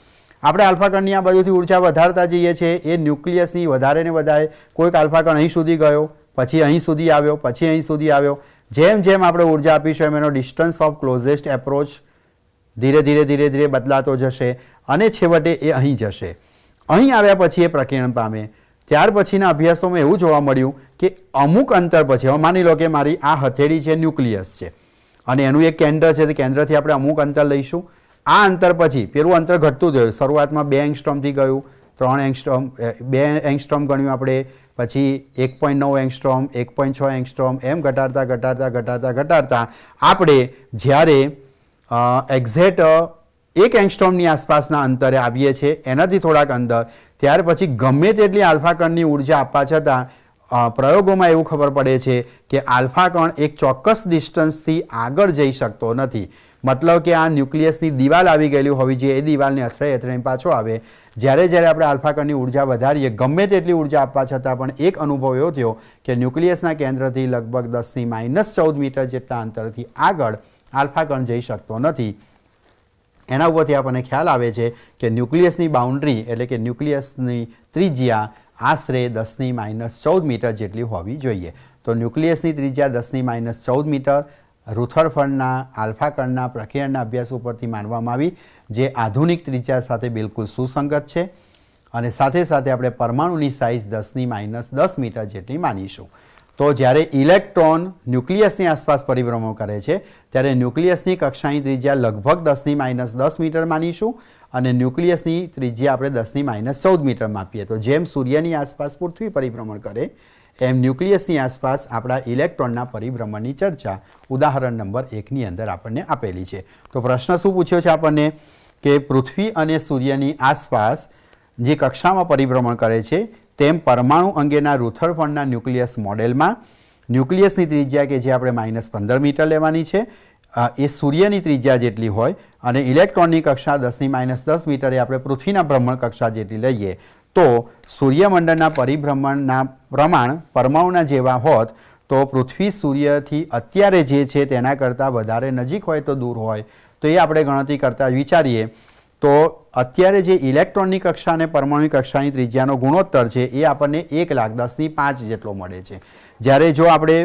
Speaker 2: આપણે આલ્ફા કણની આ બાજુથી ઉર્જા વધારતા જઈએ છીએ, એ ન્યુક્લિયસની વધારે કોઈક આલ્ફા કણ અહીં સુધી ગયો, પછી અહીં સુધી આવ્યો, પછી અહીં સુધી આવ્યો. જેમ જેમ આપણે ઉર્જા આપીશું એમ એનો ડિસ્ટન્સ ઓફ ક્લોઝેસ્ટ એપ્રોચ ધીરે ધીરે બદલાતો જશે અને છેવટે એ અહીં જશે. અહીં આવ્યા પછી એ પ્રકીર્ણન પામે. ત્યાર પછીના અભ્યાસોમાં એવું જોવા મળ્યું કે અમુક અંતર પછી, હવે માની લો કે મારી આ હથેળી છે, ન્યુક્લિયસ છે અને એનું એક કેન્દ્ર છે, તે કેન્દ્રથી આપણે અમુક અંતર લઈશું. આ અંતર પછી પેલું અંતર ઘટતું થયું. શરૂઆતમાં 2 એંગસ્ટ્રોમથી ગયું, 3 એંગસ્ટ્રોમ, 2 એંગસ્ટ્રોમ ગણ્યું આપણે, પછી 1.9 એંગસ્ટ્રોમ, 1.6 એંગસ્ટ્રોમ, એમ ઘટાડતા આપણે જ્યારે એક્ઝેક્ટ 1 એંગસ્ટ્રોમની આસપાસના અંતરે આવીએ છીએ, એનાથી થોડાક અંદર, ત્યાર પછી ગમે તેટલી આલ્ફા કણની ઉર્જા આપવા છતાં પ્રયોગોમાં એવું ખબર પડે છે કે આલ્ફા કણ એક ચોક્કસ ડિસ્ટન્સથી આગળ જઈ શકતો નથી. મતલબ કે આ ન્યુક્લિયસની દિવાલ આવી ગયેલી હોવી જોઈએ, એ દિવાલને અથડાઈ પાછો આવે. જ્યારે આપણે આલ્ફા કણની ઉર્જા વધારીએ, ગમે તેટલી ઉર્જા આપવા છતાં પણ એક અનુભવ એવો થયો કે ન્યુક્લિયસના કેન્દ્રથી લગભગ 10⁻14 મીટર જેટલા અંતરથી આગળ આલ્ફા કણ જઈ શકતો નથી. એના ઉપરથી આપણને ખ્યાલ આવે છે કે ન્યુક્લિયસની બાઉન્ડ્રી એટલે કે ન્યુક્લિયસની ત્રિજ્યા આશરે 10⁻14 મીટર જેટલી હોવી જોઈએ। તો ન્યુક્લિયસની ત્રિજ્યા 10⁻14 મીટર રુથરફર્ડના આલ્ફા કણના પ્રકીર્ણના અભ્યાસ ઉપરથી માનવામાં આવી, જે આધુનિક ત્રિજ્યા સાથે બિલકુલ સુસંગત છે। અને સાથે સાથે આપણે પરમાણુની સાઇઝ 10⁻10 મીટર જેટલી માનીશું। તો જ્યારે ઇલેક્ટ્રોન ન્યુક્લિયસની આસપાસ પરિભ્રમણ કરે છે ત્યારે ન્યુક્લિયસની કક્ષાની ત્રિજ્યા લગભગ 10⁻10 મીટર માનીશું અને ન્યુક્લિયસની ત્રિજ્યા આપણે 10⁻14 મીટર માપીએ। તો જેમ સૂર્યની આસપાસ પૃથ્વી પરિભ્રમણ કરે એમ ન્યુક્લિયસની આસપાસ આપણા ઇલેક્ટ્રોનના પરિભ્રમણની ચર્ચા ઉદાહરણ નંબર 1ની અંદર આપણને આપેલી છે। તો પ્રશ્ન શું પૂછ્યો છે આપણને કે પૃથ્વી અને સૂર્યની આસપાસ જે કક્ષામાં પરિભ્રમણ કરે છે તેમ પરમાણુ અંગેના રુથરફર્ડના ન્યુક્લિયસ મોડેલમાં ન્યુક્લિયસની ત્રિજ્યા કે જે આપણે -15 મીટર લેવાની છે એ સૂર્યની ત્રિજ્યા જેટલી હોય અને ઇલેક્ટ્રોનની કક્ષા 10⁻10 મીટરે આપણે પૃથ્વીના ભ્રમણ કક્ષા જેટલી લઈએ તો સૂર્યમંડળના પરિભ્રમણના પ્રમાણ પરમાણુના જેવા હોત તો પૃથ્વી સૂર્યથી અત્યારે જે છે તેના કરતાં વધારે નજીક હોય તો દૂર હોય તો એ આપણે ગણતરી કરતાં વિચારીએ તો અત્યારે જે ઇલેક્ટ્રોનની કક્ષા અને પરમાણુની કક્ષાની ત્રિજ્યાનો ગુણોત્તર છે એ આપણને 1,10⁵ જેટલો મળે છે। જ્યારે જો આપણે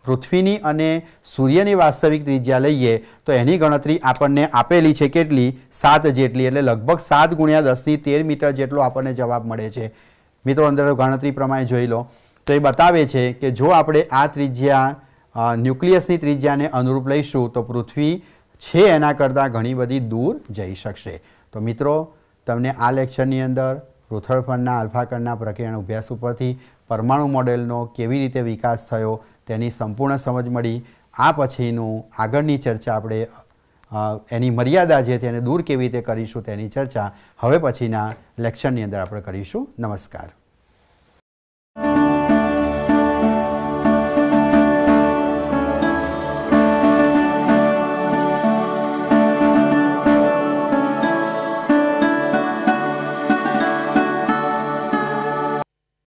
Speaker 2: પૃથ્વીની અને સૂર્યની વાસ્તવિક ત્રિજ્યા લઈએ તો એની ગણતરી આપણને આપેલી છે કેટલી 7 જેટલી, એટલે લગભગ 7 × 10⁻13 મીટર જેટલો આપણને જવાબ મળે છે। મિત્રો અંદર ગણતરી પ્રમાણે જોઈ લો તો એ બતાવે છે કે જો આપણે આ ત્રિજ્યા ન્યુક્લિયસની ત્રિજ્યાને અનુરૂપ લઈશું તો પૃથ્વી છે એના કરતાં ઘણી બધી દૂર જઈ શકશે। તો મિત્રો તમને આ લેક્ચરની અંદર રુથરફર્ડના આલ્ફા કણના પ્રકીર્ણ અભ્યાસ ઉપરથી પરમાણુ મોડેલનો કેવી રીતે વિકાસ થયો તેની સંપૂર્ણ સમજ મળી। આ પછીનું આગળની ચર્ચા આપણે એની મર્યાદા છે તેને દૂર કેવી રીતે કરીશું તેની ચર્ચા હવે પછીના લેક્ચરની અંદર આપણે કરીશું। નમસ્કાર।